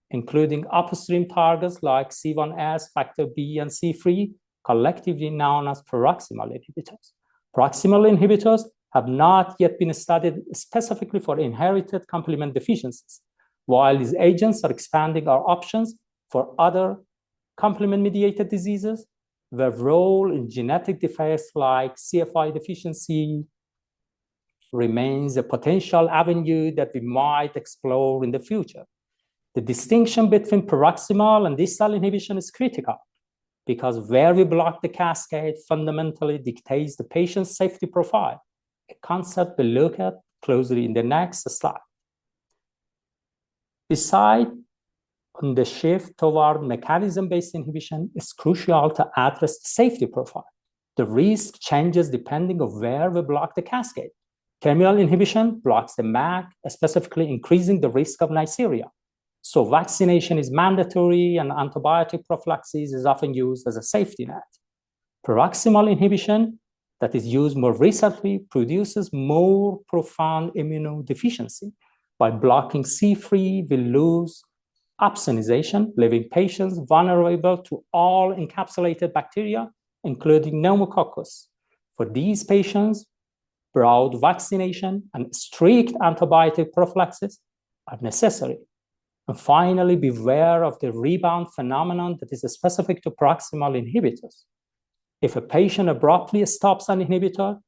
including upstream targets like C1s, factor B, and C3, collectively known as proximal inhibitors. Proximal inhibitors have not yet been studied specifically for inherited complement deficiencies, while these agents are expanding our options for other complement-mediated diseases. Their role in genetic defects like CFI deficiency remains a potential avenue that we might explore in the future. The distinction between paroxysmal and distal inhibition is critical because where we block the cascade fundamentally dictates the patient's safety profile, a concept we'll look at closely in the next slide. Besides, on the shift toward mechanism-based inhibition, it's crucial to address the safety profile. The risk changes depending on where we block the cascade. Terminal inhibition blocks the MAC, specifically increasing the risk of Neisseria. So vaccination is mandatory and antibiotic prophylaxis is often used as a safety net. Paroxysmal inhibition that is used more recently produces more profound immunodeficiency. By blocking C3, we lose opsonization, leaving patients vulnerable to all encapsulated bacteria, including pneumococcus. For these patients, broad vaccination and strict antibiotic prophylaxis are necessary. And finally, beware of the rebound phenomenon that is specific to proximal inhibitors. If a patient abruptly stops an inhibitor,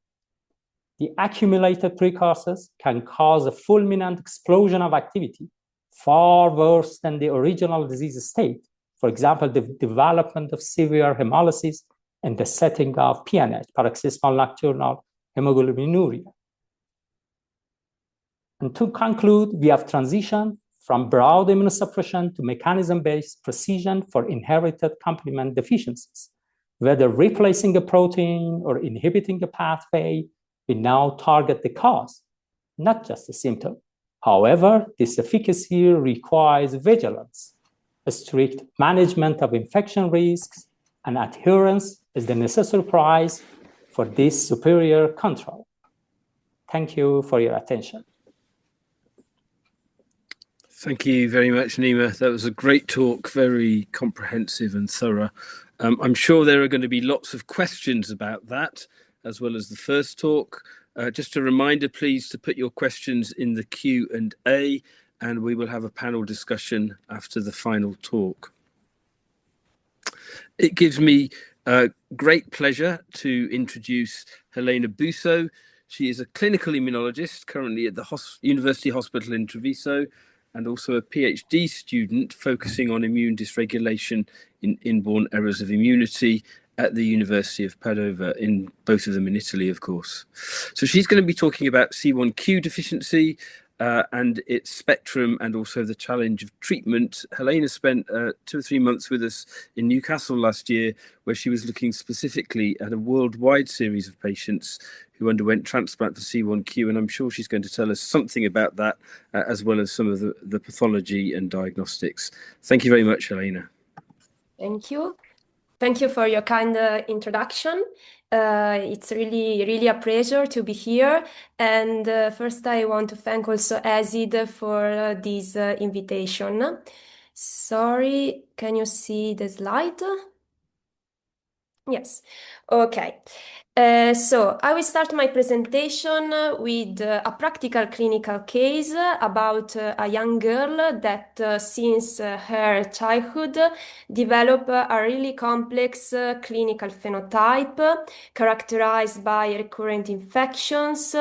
the accumulated precursors can cause a fulminant explosion of activity, far worse than the original disease state. For example, the development of severe hemolysis in the setting of PNH, paroxysmal nocturnal hemoglobinuria. And to conclude, we have transitioned from broad immunosuppression to mechanism-based precision for inherited complement deficiencies. Whether replacing a protein or inhibiting a pathway, we now target the cause, not just the symptom. However, this efficacy requires vigilance. A strict management of infection risks and adherence is the necessary price for this superior control. Thank you for your attention. Thank you very much, Nima. That was a great talk, very comprehensive and thorough. I'm sure there are going to be lots of questions about that, as well as the first talk. Just a reminder, please, to put your questions in the Q&A, and we will have a panel discussion after the final talk. It gives me great pleasure to introduce Helena Buso. She is a clinical immunologist currently at the University Hospital in Treviso, and also a PhD student focusing on immune dysregulation in inborn errors of immunity at the University of Padova, in both of them in Italy, of course. So she's going to be talking about C1q deficiency and its spectrum, and also the challenge of treatment. Helena spent 2 or 3 months with us in Newcastle last year, where she was looking specifically at a worldwide series of patients who underwent transplant for C1q, and I'm sure she's going to tell us something about that, as well as some of the pathology and diagnostics. Thank you very much, Helena. Thank you. Thank you for your kind introduction. It's really a pleasure to be here. And first, I want to thank also ESID for this invitation. Sorry, can you see the slide? Yes. Okay. So I will start my presentation with a practical clinical case about a young girl that since her childhood developed a really complex clinical phenotype characterized by recurrent infections,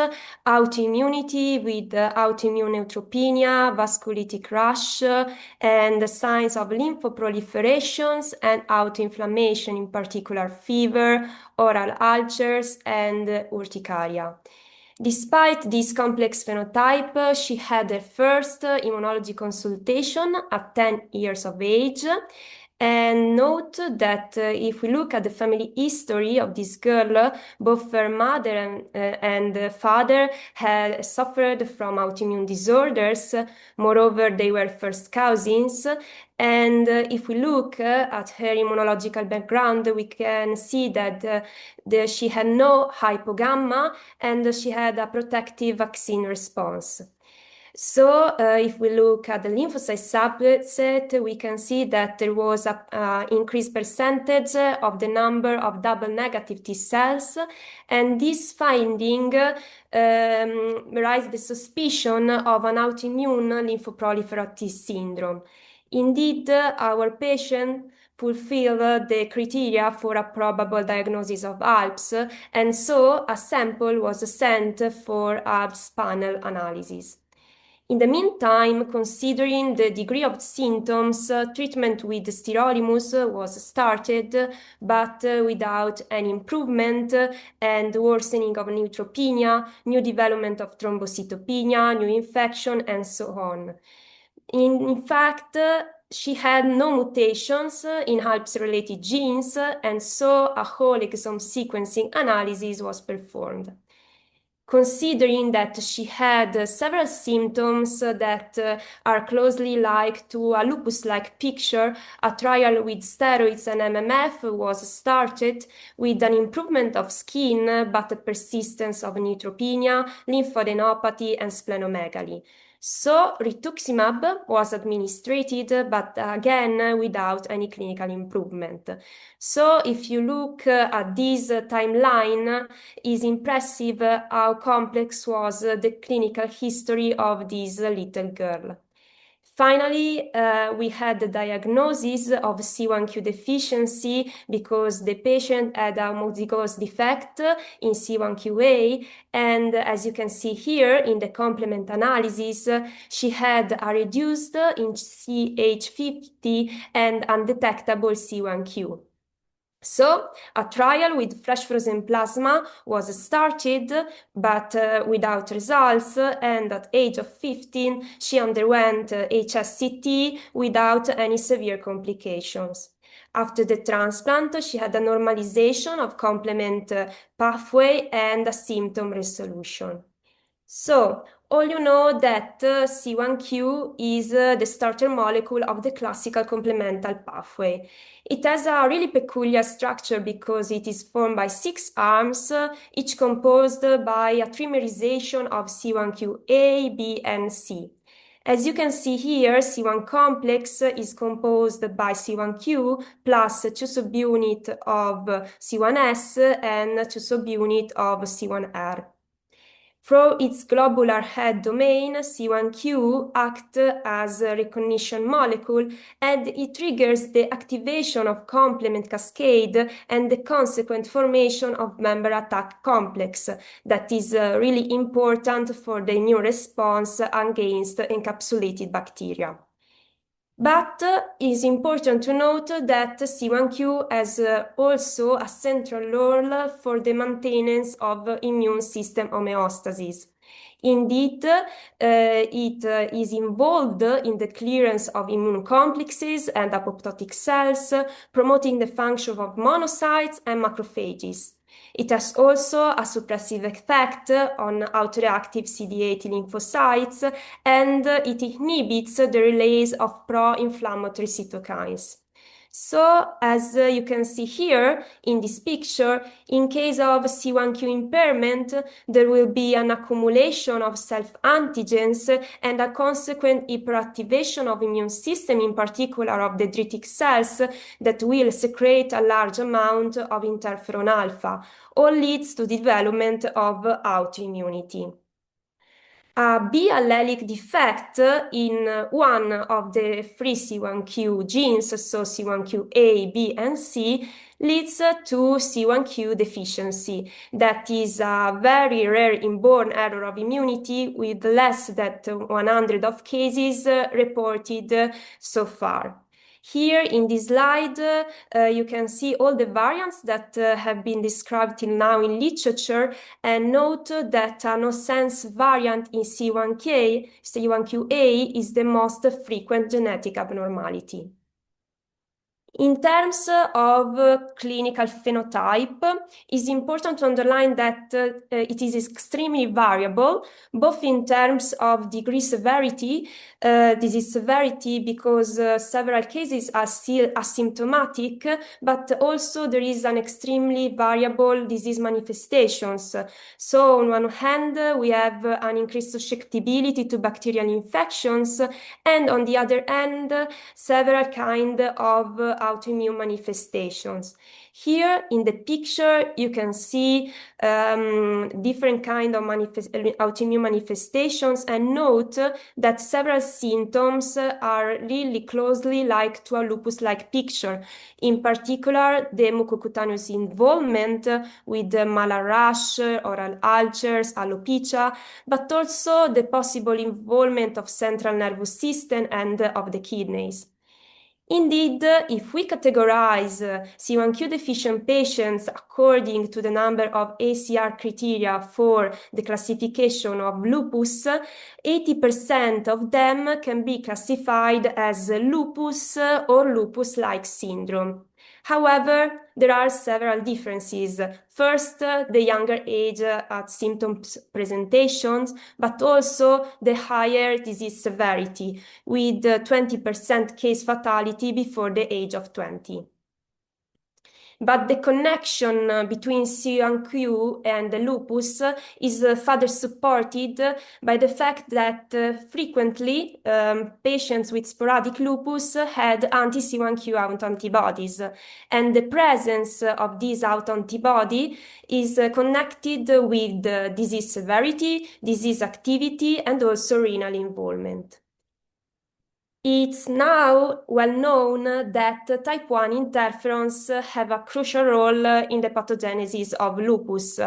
autoimmunity with autoimmune neutropenia, vasculitic rash, and signs of lymphoproliferations and autoinflammation, in particular fever, oral ulcers, and urticaria. Despite this complex phenotype, she had her first immunology consultation at 10 years of age. And note that if we look at the family history of this girl, both her mother and father had suffered from autoimmune disorders. Moreover, they were first cousins. And if we look at her immunological background, we can see that she had no hypogamma and she had a protective vaccine response. So if we look at the lymphocyte subset, we can see that there was an increased percentage of the number of double negative T cells, and this finding raised the suspicion of an autoimmune lymphoproliferative syndrome. Indeed, our patient fulfilled the criteria for a probable diagnosis of ALPS, and so a sample was sent for ALPS panel analysis. In the meantime, considering the degree of symptoms, treatment with steroidemus was started, but without any improvement and worsening of neutropenia, new development of thrombocytopenia, new infection, and so on. In fact, she had no mutations in ALPS-related genes, and so a whole exome sequencing analysis was performed. Considering that she had several symptoms that are closely like to a lupus-like picture, a trial with steroids and MMF was started with an improvement of skin, but a persistence of neutropenia, lymphadenopathy, and splenomegaly. So rituximab was administered, but again without any clinical improvement. So if you look at this timeline, it's impressive how complex was the clinical history of this little girl. Finally, we had the diagnosis of C1q deficiency because the patient had a homozygous defect in C1qa, and as you can see here in the complement analysis, she had a reduced in CH50 and undetectable C1q. So a trial with fresh frozen plasma was started, but without results, and at age of 15, she underwent HSCT without any severe complications. After the transplant, she had a normalization of complement pathway and a symptom resolution. So, all you know that C1q is the starter molecule of the classical complemental pathway. It has a really peculiar structure because it is formed by 6 arms, each composed by a trimerization of C1q A, B, and C. As you can see here, C1 complex is composed by C1q plus 2 subunit of C1s and 2 subunit of C1r. Through its globular head domain, C1q acts as a recognition molecule, and it triggers the activation of complement cascade and the consequent formation of member attack complex that is really important for the immune response against encapsulated bacteria. But it is important to note that C1q has also a central role for the maintenance of immune system homeostasis. Indeed, it is involved in the clearance of immune complexes and apoptotic cells, promoting the function of monocytes and macrophages. It has also a suppressive effect on autoreactive CD8 lymphocytes, and it inhibits the release of pro-inflammatory cytokines. So, as you can see here in this picture, in case of C1q impairment, there will be an accumulation of self-antigens and a consequent hyperactivation of immune system, in particular of dendritic cells, that will secrete a large amount of interferon alpha, all leads to the development of autoimmunity. A B allelic defect in one of the 3 C1q genes, so C1q A, B, and C, leads to C1q deficiency. That is a very rare inborn error of immunity with less than 100 of cases reported so far. Here in this slide, you can see all the variants that have been described till now in literature, and note that a no-sense variant in C1qa is the most frequent genetic abnormality. In terms of clinical phenotype, it's important to underline that it is extremely variable, both in terms of degree severity, disease severity, because several cases are still asymptomatic, but also there is an extremely variable disease manifestations. So on one hand, we have an increased susceptibility to bacterial infections, and on the other hand, several kinds of autoimmune manifestations. Here in the picture, you can see different kind of autoimmune manifestations, and note that several symptoms are really closely like to a lupus-like picture. In particular, the mucocutaneous involvement with malar rash, oral ulcers, alopecia, but also the possible involvement of central nervous system and of the kidneys. Indeed, if we categorize C1q deficient patients according to the number of ACR criteria for the classification of lupus, 80% of them can be classified as lupus or lupus-like syndrome. However, there are several differences. First, the younger age at symptoms presentations, but also the higher disease severity, with 20% case fatality before the age of 20. But the connection between C1q and the lupus is further supported by the fact that frequently patients with sporadic lupus had anti-C1q autoantibodies, and the presence of this autoantibody is connected with disease severity, disease activity, and also renal involvement. It's now well known that type 1 interferons have a crucial role in the pathogenesis of lupus.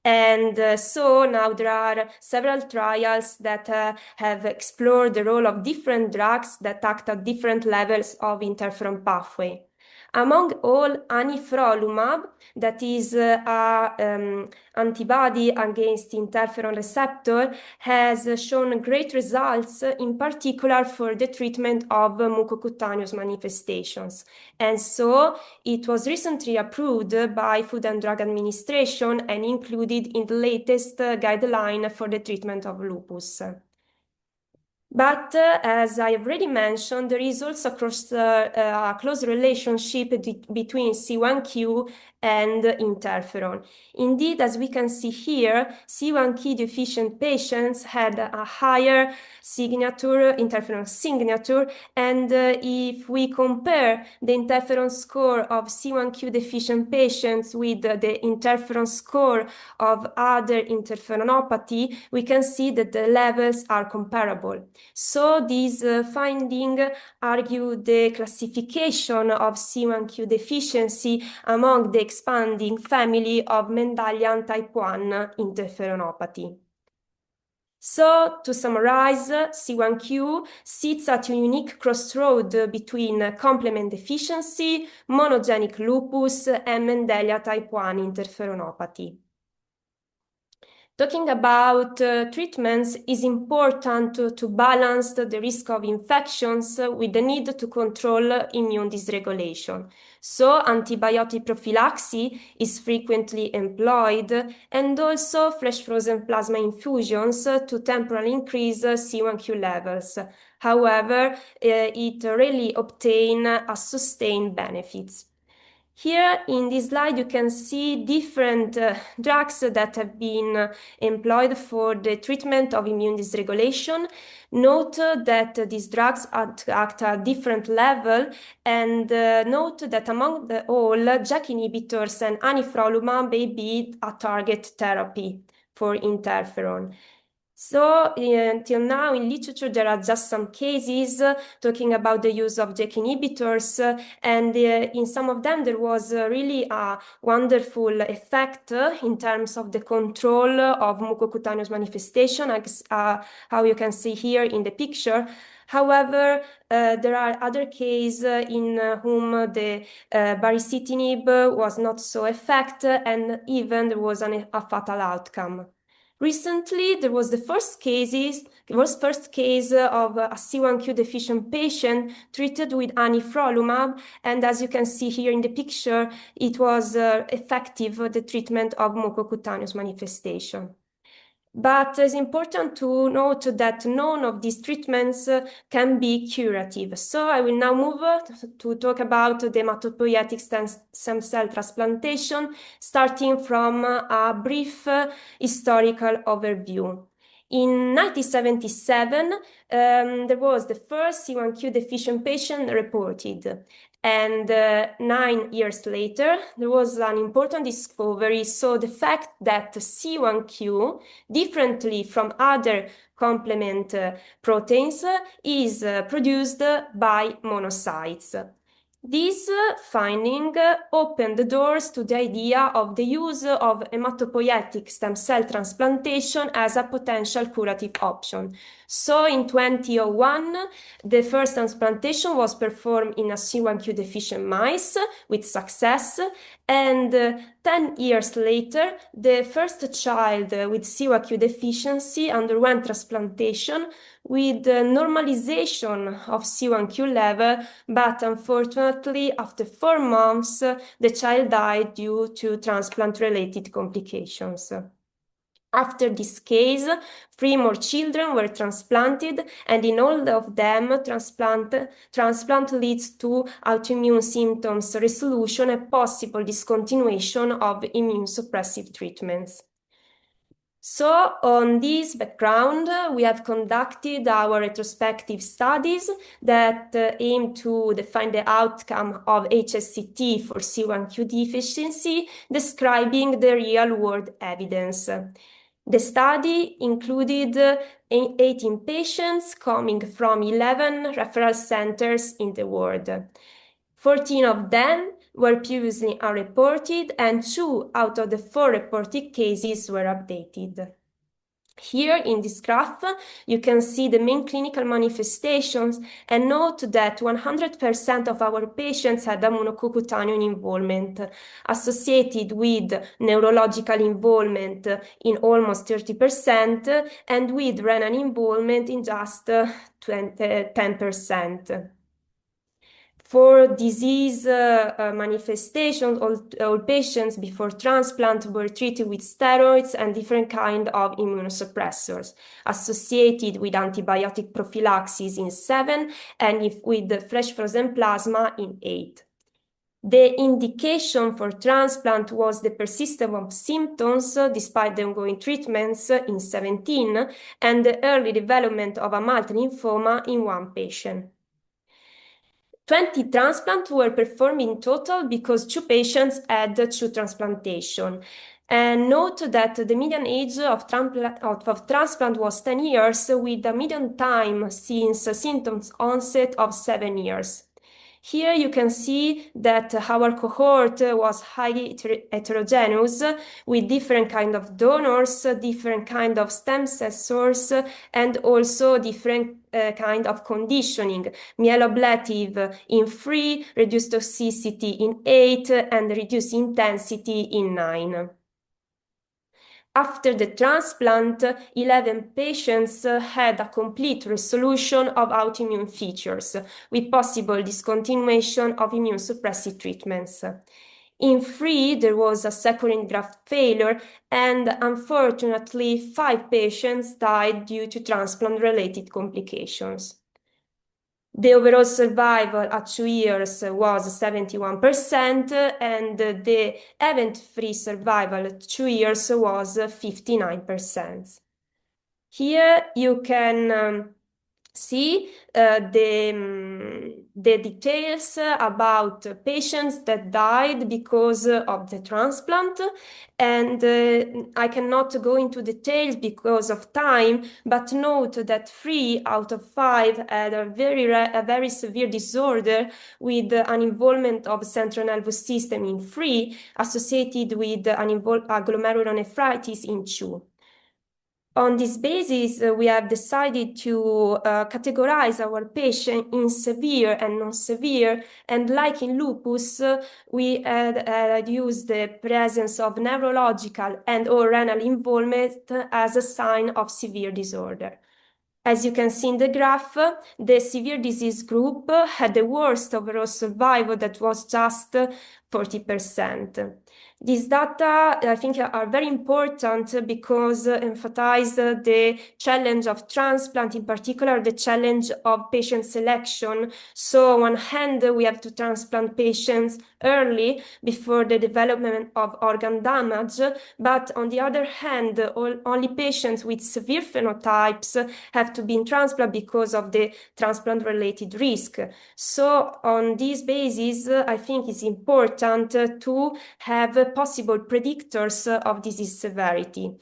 And so now there are several trials that have explored the role of different drugs that act at different levels of interferon pathway. Among all, anifrolumab, that is an antibody against interferon receptor, has shown great results, in particular for the treatment of mucocutaneous manifestations. And so it was recently approved by Food and Drug Administration and included in the latest guideline for the treatment of lupus. But as I have already mentioned, there is also a close relationship between C1q and interferon. Indeed, as we can see here, C1q deficient patients had a higher signature, interferon signature, and if we compare the interferon score of C1q deficient patients with the interferon score of other interferonopathy, we can see that the levels are comparable. So these findings argue the classification of C1q deficiency among the expanding family of Mendelian type 1 interferonopathy. So, to summarize, C1q sits at a unique crossroad between complement deficiency, monogenic lupus, and Mendelian type 1 interferonopathy. Talking about treatments, is important to balance the risk of infections with the need to control immune dysregulation. So antibiotic prophylaxis is frequently employed, and also flash frozen plasma infusions to temporarily increase C1q levels. However, it rarely obtains a sustained benefits. Here in this slide, you can see different drugs that have been employed for the treatment of immune dysregulation. Note that these drugs act at a different level, and note that among all, JAK inhibitors and anifrolumab may be a target therapy for interferon. So until now in literature there are just some cases talking about the use of JAK inhibitors, and in some of them there was really a wonderful effect in terms of the control of mucocutaneous manifestation, how you can see here in the picture. However, there are other cases in whom the baricitinib was not so effective, and even there was a fatal outcome. Recently, there was the first case of a C1q deficient patient treated with anifrolumab, and as you can see here in the picture, it was effective, the treatment of mucocutaneous manifestation. But it's important to note that none of these treatments can be curative. So I will now move to talk about the hematopoietic stem cell transplantation, starting from a brief historical overview. In 1977, there was the first C1q deficient patient reported. And 9 years later, there was an important discovery. So the fact that C1q, differently from other complement proteins, is produced by monocytes. This finding opened the doors to the idea of the use of hematopoietic stem cell transplantation as a potential curative option. So in 2001, the first transplantation was performed in a C1q deficient mice with success, and 10 years later, the first child with C1q deficiency underwent transplantation with normalization of C1q level, but unfortunately, after 4 months, the child died due to transplant-related complications. After this case, 3 more children were transplanted, and in all of them, transplant leads to autoimmune symptoms resolution and possible discontinuation of immunosuppressive treatments. So on this background, we have conducted our retrospective studies that aim to define the outcome of HSCT for C1q deficiency, describing the real-world evidence. The study included 18 patients coming from 11 referral centers in the world. 14 of them were previously unreported, and 2 out of the 4 reported cases were updated. Here in this graph, you can see the main clinical manifestations, and note that 100% of our patients had monocutaneous involvement, associated with neurological involvement in almost 30%, and with renal involvement in just 10%. For disease manifestations, all patients before transplant were treated with steroids and different kinds of immunosuppressors, associated with antibiotic prophylaxis in 7 and with fresh frozen plasma in 8. The indication for transplant was the persistence of symptoms despite the ongoing treatments in 17, and the early development of a mild lymphoma in 1 patient. 20 transplants were performed in total because 2 patients had 2 transplantation. And note that the median age of transplant was 10 years, with a median time since symptoms onset of 7 years. Here you can see that our cohort was highly heterogeneous, with different kind of donors, different kind of stem cell source, and also different kind of conditioning: myeloablative in 3, reduced toxicity in 8, and reduced intensity in 9. After the transplant, 11 patients had a complete resolution of autoimmune features, with possible discontinuation of immunosuppressive treatments. In 3, there was a second graft failure, and unfortunately, 5 patients died due to transplant-related complications. The overall survival at 2 years was 71%, and the event-free survival at 2 years was 59%. Here you can see the details about patients that died because of the transplant, and I cannot go into details because of time, but note that 3 out of 5 had a very severe disorder with an involvement of central nervous system in 3, associated with an glomerulonephritis in 2. On this basis, we have decided to categorize our patient in severe and non-severe, and like in lupus, we had used the presence of neurological and/or renal involvement as a sign of severe disorder. As you can see in the graph, the severe disease group had the worst overall survival, that was just 40%. These data, I think, are very important because emphasize the challenge of transplant, in particular the challenge of patient selection. So on one hand, we have to transplant patients early before the development of organ damage, but on the other hand, only patients with severe phenotypes have to be in transplant because of the transplant-related risk. So on this basis, I think it's important to have possible predictors of disease severity.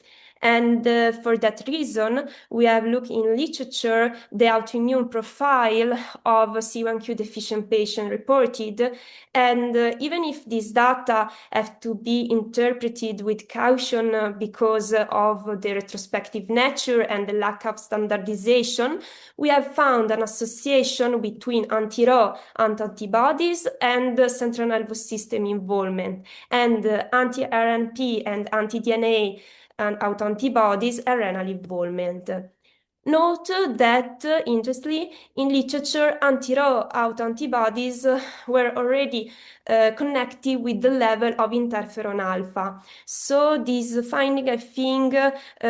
And for that reason, we have looked in literature the autoimmune profile of C1q deficient patient reported. And even if these data have to be interpreted with caution because of the retrospective nature and the lack of standardization, we have found an association between anti-Rho antibodies and central nervous system involvement, and anti-RNP and anti-DNA and autoantibodies and renal involvement. Note that, interestingly, in literature, anti-Rho autoantibodies were already connected with the level of interferon alpha. So this finding, I think,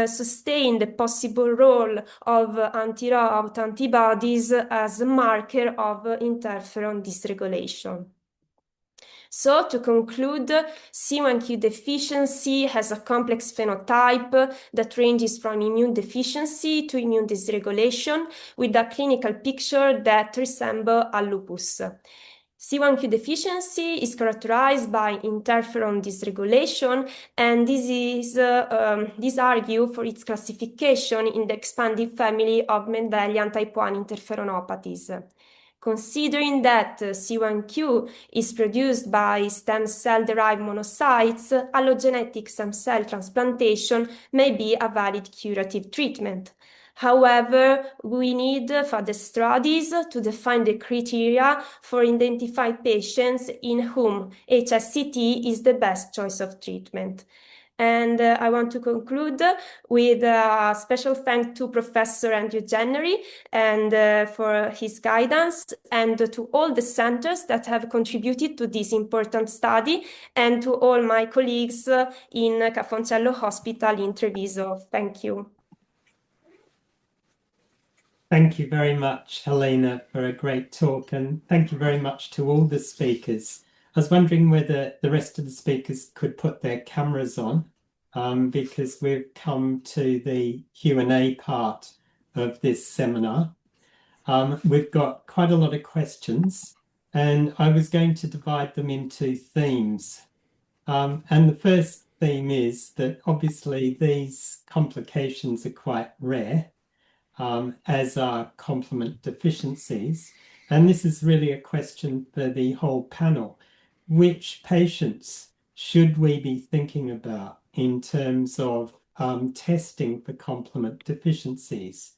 sustained the possible role of anti-Rho autoantibodies as a marker of interferon dysregulation. So to conclude, C1q deficiency has a complex phenotype that ranges from immune deficiency to immune dysregulation, with a clinical picture that resembles a lupus. C1q deficiency is characterized by interferon dysregulation, and this argues for its classification in the expanded family of Mendelian type 1 interferonopathies. Considering that C1q is produced by stem cell-derived monocytes, allogeneic stem cell transplantation may be a valid curative treatment. However, we need further studies to define the criteria for identifying patients in whom HSCT is the best choice of treatment. And I want to conclude with a special thanks to Professor Andrew Gennery and for his guidance, and to all the centers that have contributed to this important study, and to all my colleagues in Cafoncello Hospital in Treviso. Thank you. Thank you very much, Helena, for a great talk, and thank you very much to all the speakers. I was wondering whether the rest of the speakers could put their cameras on, because we've come to the Q&A part of this seminar. We've got quite a lot of questions, and I was going to divide them into themes. And the first theme is that obviously these complications are quite rare, as are complement deficiencies. And this is really a question for the whole panel. Which patients should we be thinking about in terms of testing for complement deficiencies?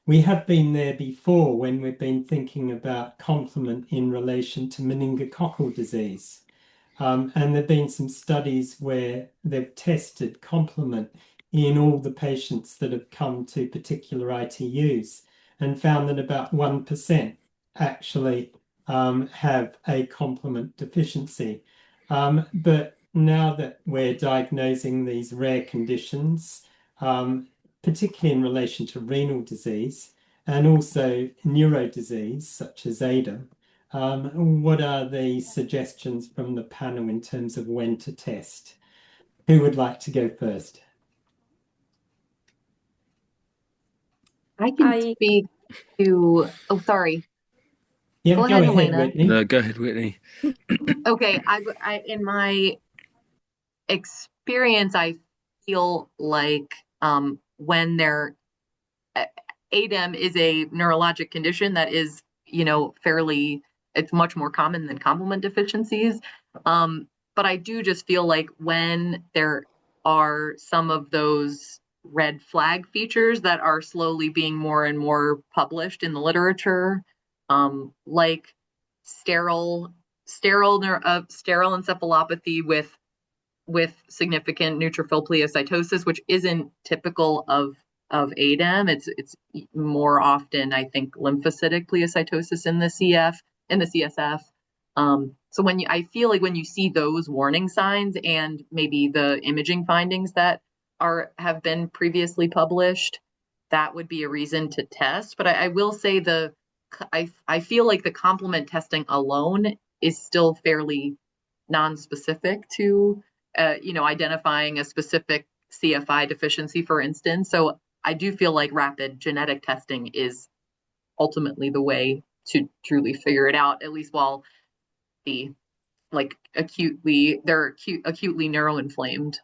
We have been there before when we've been thinking about complement in relation to meningococcal disease. And there have been some studies where they've tested complement in all the patients that have come to particular ITUs and found that about 1% actually have a complement deficiency. But now that we're diagnosing these rare conditions, particularly in relation to renal disease and also neuro disease such as ADEM, what are the suggestions from the panel in terms of when to test? Who would like to go first? I can speak to, oh, sorry. Yeah, go ahead, Helena. Whitney. No, go ahead, Whitney. Okay, I in my experience, I feel like when ADEM is a neurologic condition that is, fairly, it's much more common than complement deficiencies. But I do just feel like when there are some of those red flag features that are slowly being more and more published in the literature, like sterile encephalopathy with significant neutrophil pleocytosis, which isn't typical of ADEM. It's more often, I think, lymphocytic pleocytosis in the CSF. So I feel like when you see those warning signs and maybe the imaging findings that have been previously published, that would be a reason to test. But I will say I feel like the complement testing alone is still fairly non-specific to identifying a specific CFI deficiency, for instance. So I do feel like rapid genetic testing is ultimately the way to truly figure it out, at least while they're acutely neuroinflamed.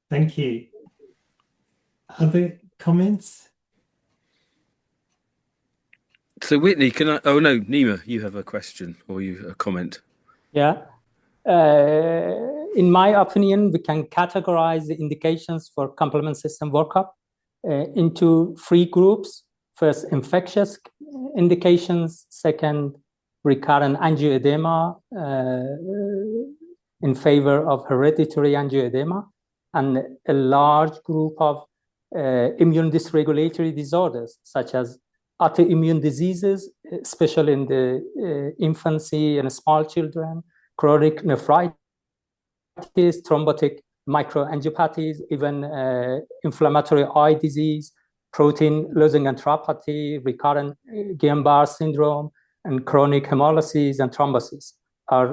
Thank you. Other comments? So Whitney, Nima, you have a question or a comment? Yeah. In my opinion, we can categorize the indications for complement system workup into 3 groups. First, infectious indications. Second, recurrent angioedema in favor of hereditary angioedema. And a large group of immune dysregulatory disorders, such as autoimmune diseases, especially in the infancy and small children, chronic nephritis, thrombotic microangiopathies, even inflammatory eye disease, protein losing enteropathy, recurrent Guillain-Barré syndrome, and chronic hemolysis and thrombosis are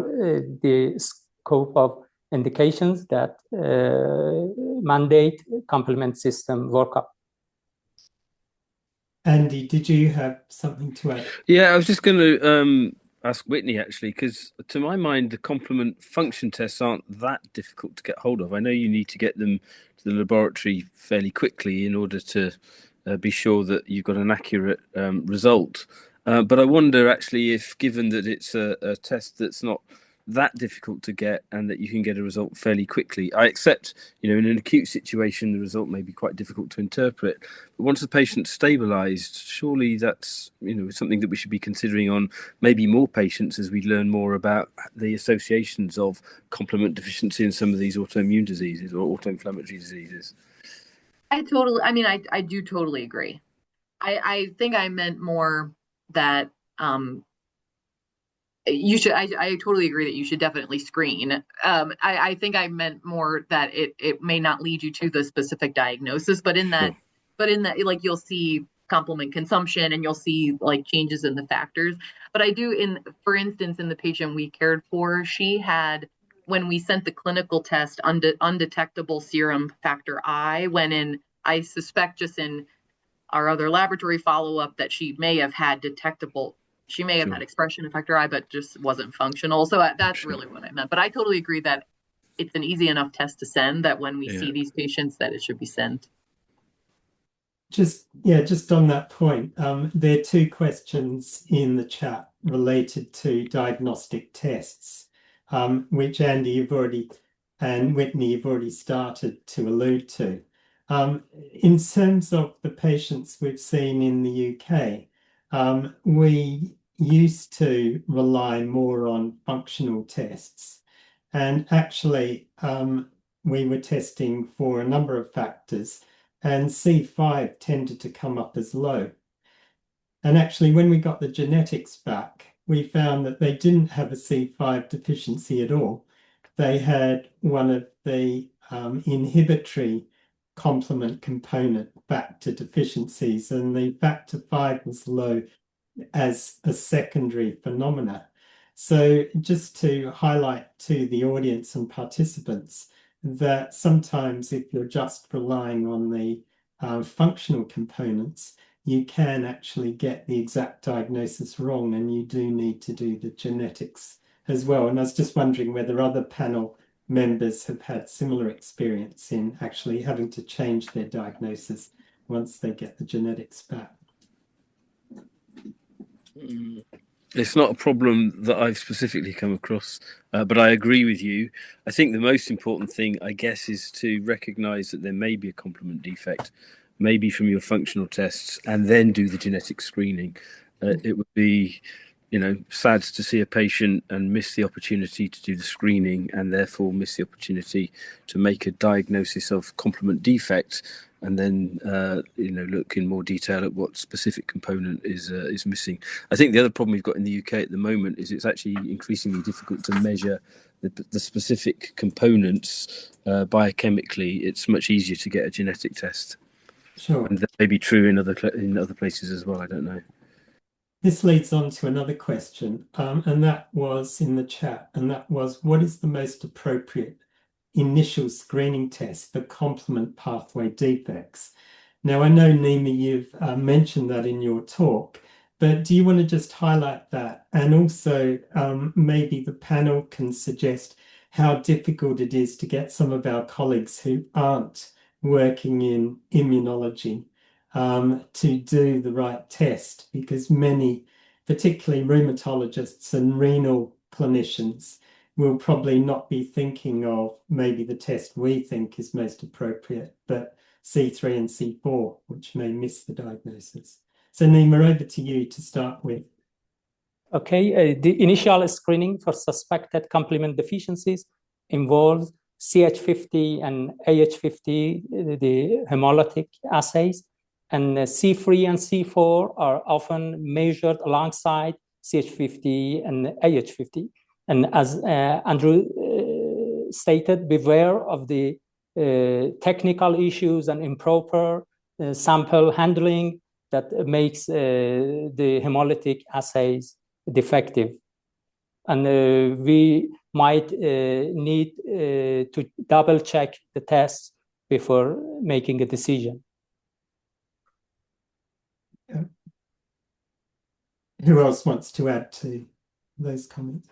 the scope of indications that mandate complement system workup. Andy, did you have something to add? Yeah, I was just going to ask Whitney, actually, because to my mind, the complement function tests aren't that difficult to get hold of. I know you need to get them to the laboratory fairly quickly in order to be sure that you've got an accurate result. But I wonder, actually, if given that it's a test that's not that difficult to get and that you can get a result fairly quickly. I accept, in an acute situation, the result may be quite difficult to interpret. But once the patient's stabilized, surely that's, something that we should be considering on maybe more patients as we learn more about the associations of complement deficiency in some of these autoimmune diseases or autoinflammatory diseases. I do totally agree. I think I meant more that you should. I totally agree that you should definitely screen. I think I meant more that it may not lead you to the specific diagnosis, but in that, like, you'll see complement consumption and you'll see like changes in the factors. But I do, for instance, in the patient we cared for, she had, when we sent the clinical test, undetectable serum factor I, I suspect just in our other laboratory follow-up that she may have had had expression of factor I, but just wasn't functional. So that's really what I meant. But I totally agree that it's an easy enough test to send that when we see these patients that it should be sent. Just on that point, there are 2 questions in the chat related to diagnostic tests, which Andy and Whitney you've already started to allude to. In terms of the patients we've seen in the UK, we used to rely more on functional tests, and actually we were testing for a number of factors, and C5 tended to come up as low. And actually, when we got the genetics back, we found that they didn't have a C5 deficiency at all. They had one of the inhibitory complement component factor deficiencies, and the factor 5 was low as a secondary phenomena. So just to highlight to the audience and participants that sometimes if you're just relying on the functional components, you can actually get the exact diagnosis wrong, and you do need to do the genetics as well. And I was just wondering whether other panel members have had similar experience in actually having to change their diagnosis once they get the genetics back. It's not a problem that I've specifically come across, but I agree with you. I think the most important thing, I guess, is to recognize that there may be a complement defect, maybe from your functional tests, and then do the genetic screening. It would be, sad to see a patient and miss the opportunity to do the screening and therefore miss the opportunity to make a diagnosis of complement defect and then look in more detail at what specific component is missing. I think the other problem we've got in the UK at the moment is it's actually increasingly difficult to measure the specific components biochemically. It's much easier to get a genetic test. Sure. And that may be true in other places as well. I don't know. This leads on to another question, and that was in the chat, and that was, what is the most appropriate initial screening test for complement pathway defects? Now, I know, Nima, you've mentioned that in your talk, but do you want to just highlight that? And also, maybe the panel can suggest how difficult it is to get some of our colleagues who aren't working in immunology to do the right test, because many, particularly rheumatologists and renal clinicians, will probably not be thinking of maybe the test we think is most appropriate, but C3 and C4, which may miss the diagnosis. So Nima, over to you to start with. Okay, the initial screening for suspected complement deficiencies involves CH50 and AH50, the hemolytic assays, and C3 and C4 are often measured alongside CH50 and AH50. And as Andrew stated, beware of the technical issues and improper sample handling that makes the hemolytic assays defective. And we might need to double check the tests before making a decision. Yeah. Who else wants to add to those comments?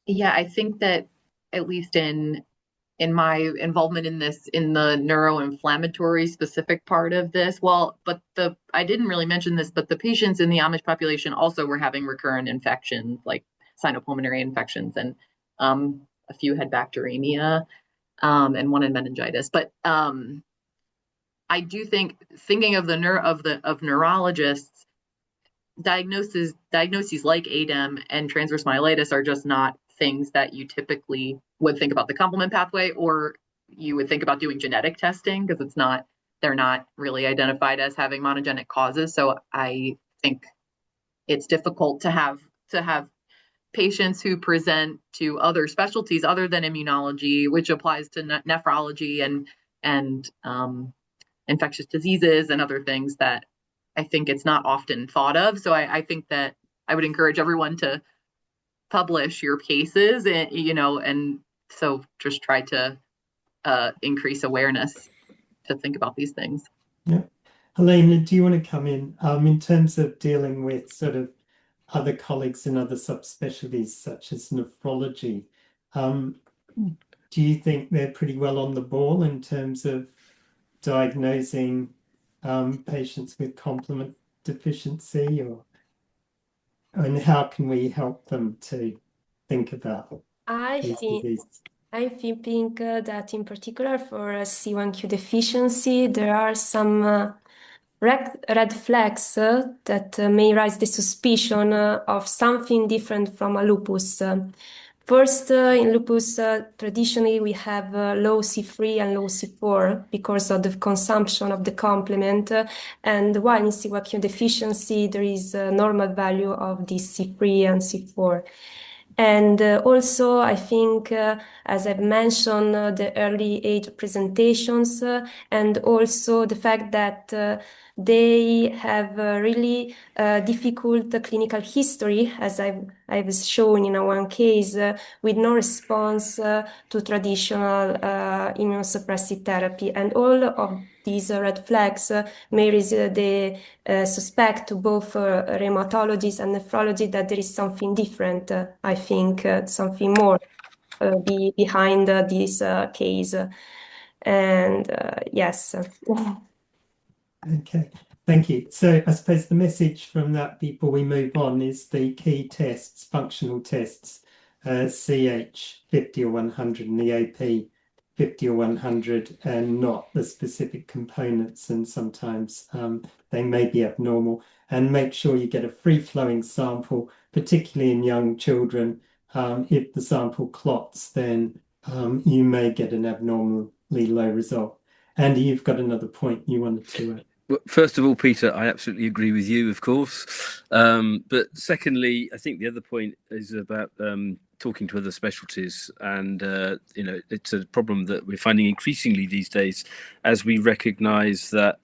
Yeah, I think that at least in my involvement in this, in the neuroinflammatory specific part of this, I didn't really mention this, but the patients in the Amish population also were having recurrent infections, like sinopulmonary infections, and a few had bacteremia, and one had meningitis. But I do think, thinking of neurologists, diagnoses like ADEM and transverse myelitis are just not things that you typically would think about the complement pathway, or you would think about doing genetic testing, because they're not really identified as having monogenic causes. So I think it's difficult to have patients who present to other specialties other than immunology, which applies to nephrology and infectious diseases and other things that I think it's not often thought of. So I think that I would encourage everyone to publish your cases, and so just try to increase awareness to think about these things. Yeah. Helena, do you want to come in terms of dealing with sort of other colleagues in other subspecialties such as nephrology? Do you think they're pretty well on the ball in terms of diagnosing patients with complement deficiency, and how can we help them to think about these diseases? I think that in particular for C1q deficiency, there are some red flags that may raise the suspicion of something different from a lupus. First, in lupus, traditionally we have low C3 and low C4 because of the consumption of the complement, and while in C1q deficiency there is a normal value of this C3 and C4. And also, I think, as I've mentioned, the early age presentations, and also the fact that they have a really difficult clinical history, as I've shown in one case, with no response to traditional immunosuppressive therapy. And all of these red flags may raise the suspect to both rheumatologists and nephrology that there is something different, I think, something more behind this case. And yes. Okay, thank you. So I suppose the message from that before we move on is the key tests, functional tests, CH50 or 100 and the AP 50 or 100, and not the specific components, and sometimes they may be abnormal. And make sure you get a free-flowing sample, particularly in young children. If the sample clots, then you may get an abnormal relatively low result. Andy, you've got another point you wanted to Well, first of all, Peter, I absolutely agree with you, of course. But secondly, I think the other point is about talking to other specialties. And, it's a problem that we're finding increasingly these days as we recognize that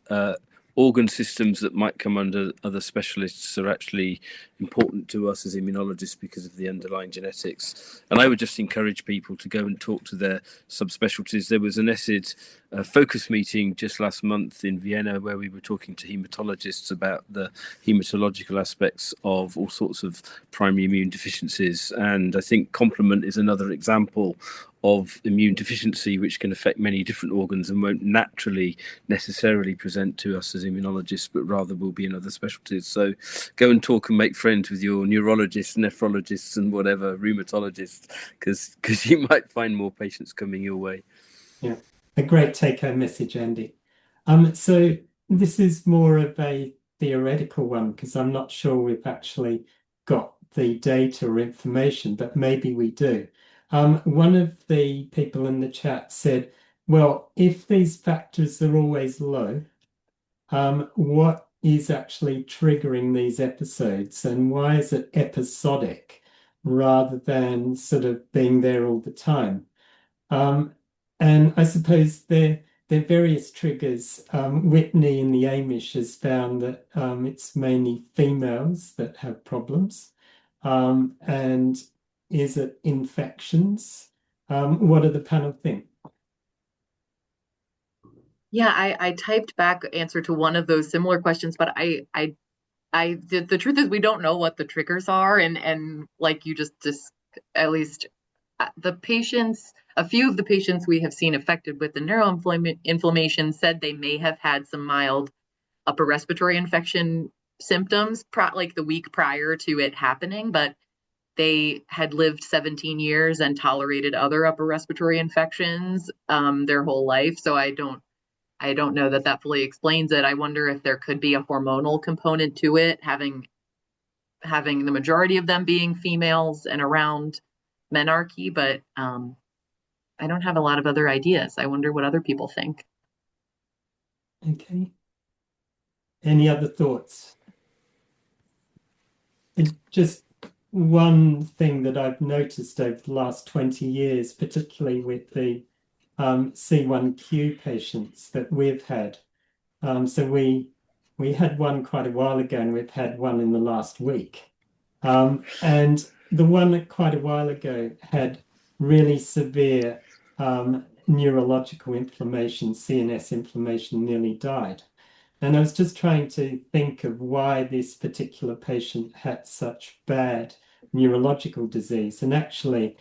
organ systems that might come under other specialists are actually important to us as immunologists because of the underlying genetics. And I would just encourage people to go and talk to their subspecialties. There was an ESID focus meeting just last month in Vienna where we were talking to hematologists about the hematological aspects of all sorts of primary immune deficiencies. And I think complement is another example of immune deficiency, which can affect many different organs and won't naturally necessarily present to us as immunologists, but rather will be in other specialties. So go and talk and make friends with your neurologists, nephrologists, and whatever, rheumatologists, because you might find more patients coming your way. Yeah, a great take-home message, Andy. So this is more of a theoretical one because I'm not sure we've actually got the data or information, but maybe we do. One of the people in the chat said, well, if these factors are always low, what is actually triggering these episodes and why is it episodic rather than sort of being there all the time? And I suppose there are various triggers. Whitney in the Amish has found that it's mainly females that have problems. And is it infections? What do the panel think? Yeah, I typed back answer to one of those similar questions, but the truth is we don't know what the triggers are, and like you just at least the patients, a few of the patients we have seen affected with the neuroinflammation said they may have had some mild upper respiratory infection symptoms like the week prior to it happening, but they had lived 17 years and tolerated other upper respiratory infections their whole life. So I don't know that fully explains it. I wonder if there could be a hormonal component to it, having the majority of them being females and around menarche, but I don't have a lot of other ideas. I wonder what other people think. Okay. Any other thoughts? Just one thing that I've noticed over the last 20 years, particularly with the C1q patients that we've had. So we had one quite a while ago and we've had one in the last week. And the one quite a while ago had really severe neurological inflammation, CNS inflammation, nearly died. And I was just trying to think of why this particular patient had such bad neurological disease. And actually,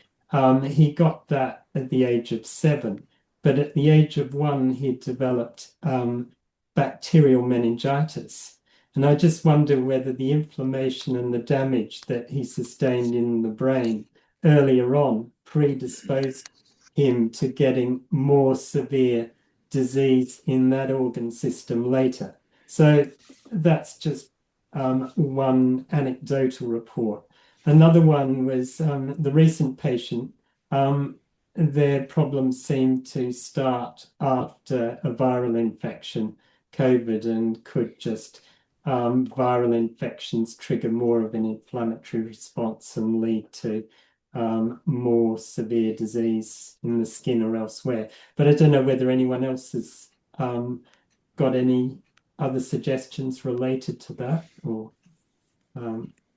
he got that at the age of 7, but at the age of 1, he developed bacterial meningitis. And I just wonder whether the inflammation and the damage that he sustained in the brain earlier on predisposed him to getting more severe disease in that organ system later. So that's just one anecdotal report. Another one was the recent patient. Their problems seemed to start after a viral infection, COVID, and could just viral infections trigger more of an inflammatory response and lead to more severe disease in the skin or elsewhere. But I don't know whether anyone else has got any other suggestions related to that, or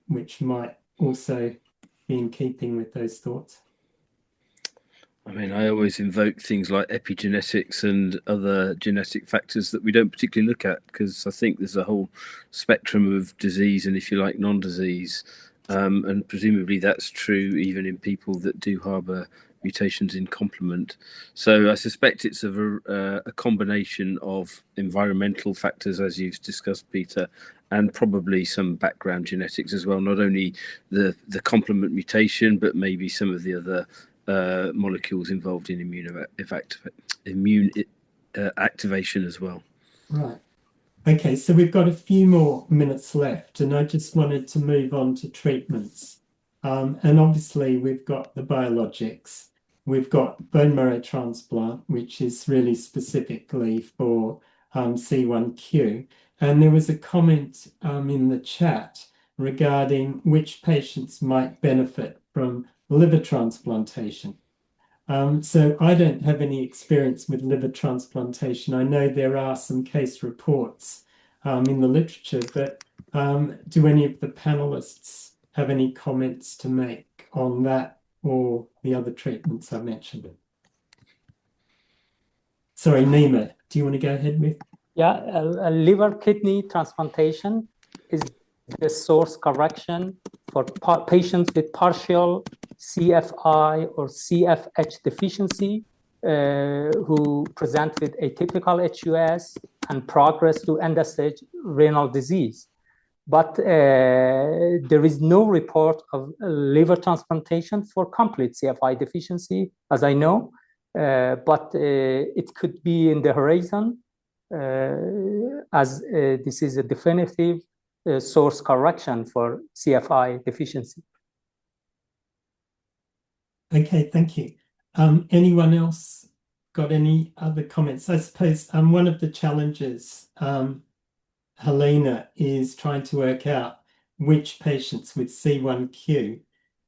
which might also be in keeping with those thoughts. I mean, I always invoke things like epigenetics and other genetic factors that we don't particularly look at, because I think there's a whole spectrum of disease and, if you like, non-disease. And presumably that's true even in people that do harbour mutations in complement. So I suspect it's a combination of environmental factors, as you've discussed, Peter, and probably some background genetics as well. Not only the complement mutation, but maybe some of the other molecules involved in immune activation as well. Right. Okay, so we've got a few more minutes left, and I just wanted to move on to treatments. And obviously, we've got the biologics. we've got bone marrow transplant, which is really specifically for C1q. And there was a comment in the chat regarding which patients might benefit from liver transplantation. So I don't have any experience with liver transplantation. I know there are some case reports in the literature, but do any of the panelists have any comments to make on that or the other treatments I mentioned? Sorry, Nima, do you want to go ahead with? Yeah, a liver kidney transplantation is the source correction for patients with partial CFI or CFH deficiency who present with atypical HUS and progress to end-stage renal disease. But there is no report of liver transplantation for complete CFI deficiency, as I know, but it could be in the horizon as this is a definitive source correction for CFI deficiency. Okay, thank you. Anyone else got any other comments? I suppose one of the challenges, Helena, is trying to work out which patients with C1q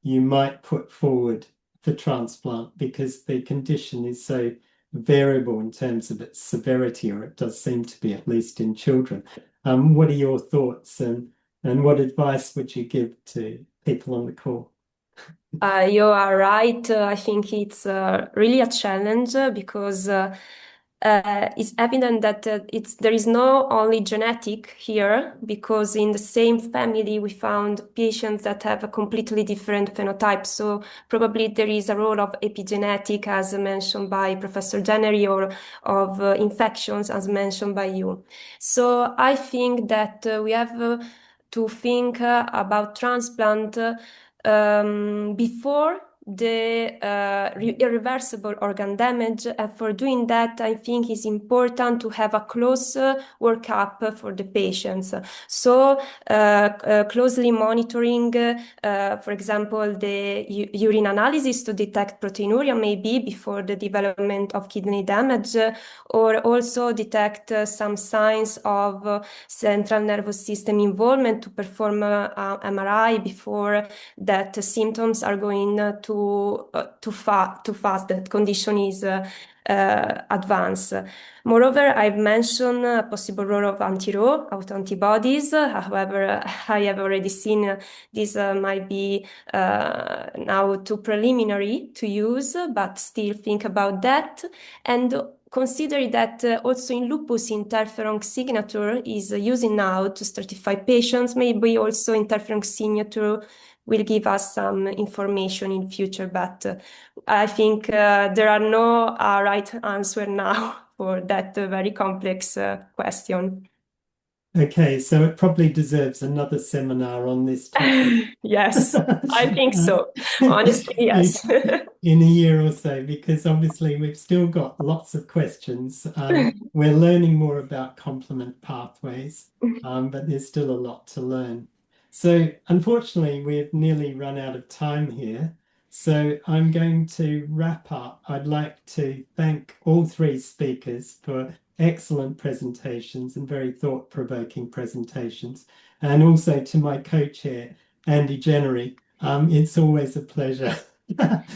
you might put forward for transplant because the condition is so variable in terms of its severity, or it does seem to be, at least in children. What are your thoughts and what advice would you give to people on the call? You are right. I think it's really a challenge because it's evident that there is no only genetic here, because in the same family we found patients that have a completely different phenotype. So probably there is a role of epigenetic, as mentioned by Professor Gennery, or of infections, as mentioned by you. So I think that we have to think about transplant before the irreversible organ damage. And for doing that, I think it's important to have a close workup for the patients. So closely monitoring, for example, the urine analysis to detect proteinuria maybe before the development of kidney damage, or also detect some signs of central nervous system involvement to perform MRI before that symptoms are going too fast, that condition is advanced. Moreover, I've mentioned a possible role of anti-Ro, autoantibodies. However, I have already seen this might be now too preliminary to use, but still think about that. And consider that also in lupus, interferon signature is using now to stratify patients. Maybe also interferon signature will give us some information in future, but I think there are no right answer now for that very complex question. Okay, so it probably deserves another seminar on this topic. Yes, I think so. Honestly, yes. In a year or so, because obviously we've still got lots of questions. We're learning more about complement pathways, but there's still a lot to learn. So unfortunately, we've nearly run out of time here. So I'm going to wrap up. I'd like to thank all three speakers for excellent presentations and very thought-provoking presentations, and also to my co-chair, Andy Gennery. It's always a pleasure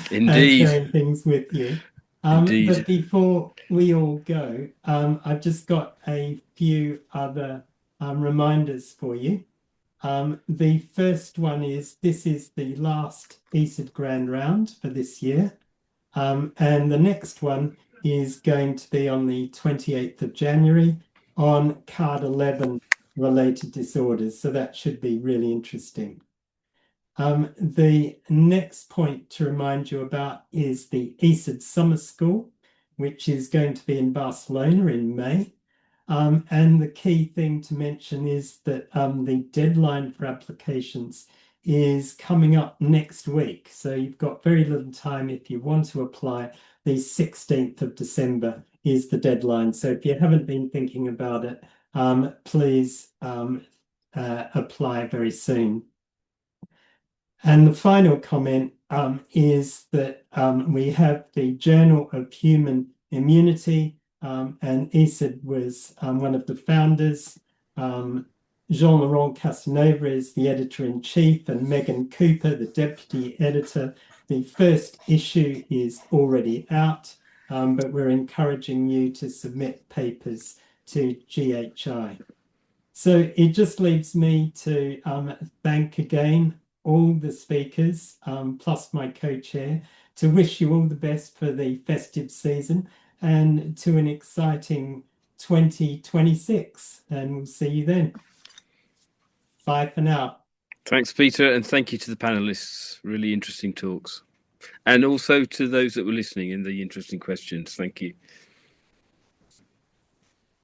sharing things with you. But before we all go, I've just got a few other reminders for you. The first one is this is the last ESID Grand Round for this year. And the next one is going to be on the 28th of January on Card 11 related disorders. So that should be really interesting. The next point to remind you about is the ESID Summer School, which is going to be in Barcelona in May. And the key thing to mention is that the deadline for applications is coming up next week. So you've got very little time if you want to apply. The 16th of December is the deadline. So if you haven't been thinking about it, please apply very soon. And the final comment is that we have the Journal of Human Immunity, and ESID was one of the founders. Jean-Laurent Casanova is the editor-in-chief, and Megan Cooper, the deputy editor. The first issue is already out, but we're encouraging you to submit papers to GHI. So it just leaves me to thank again all the speakers, plus my co-chair, to wish you all the best for the festive season and to an exciting 2026. And we'll see you then. Bye for now. Thanks, Peter, and thank you to the panelists. Really interesting talks. And also to those that were listening and the interesting questions. Thank you.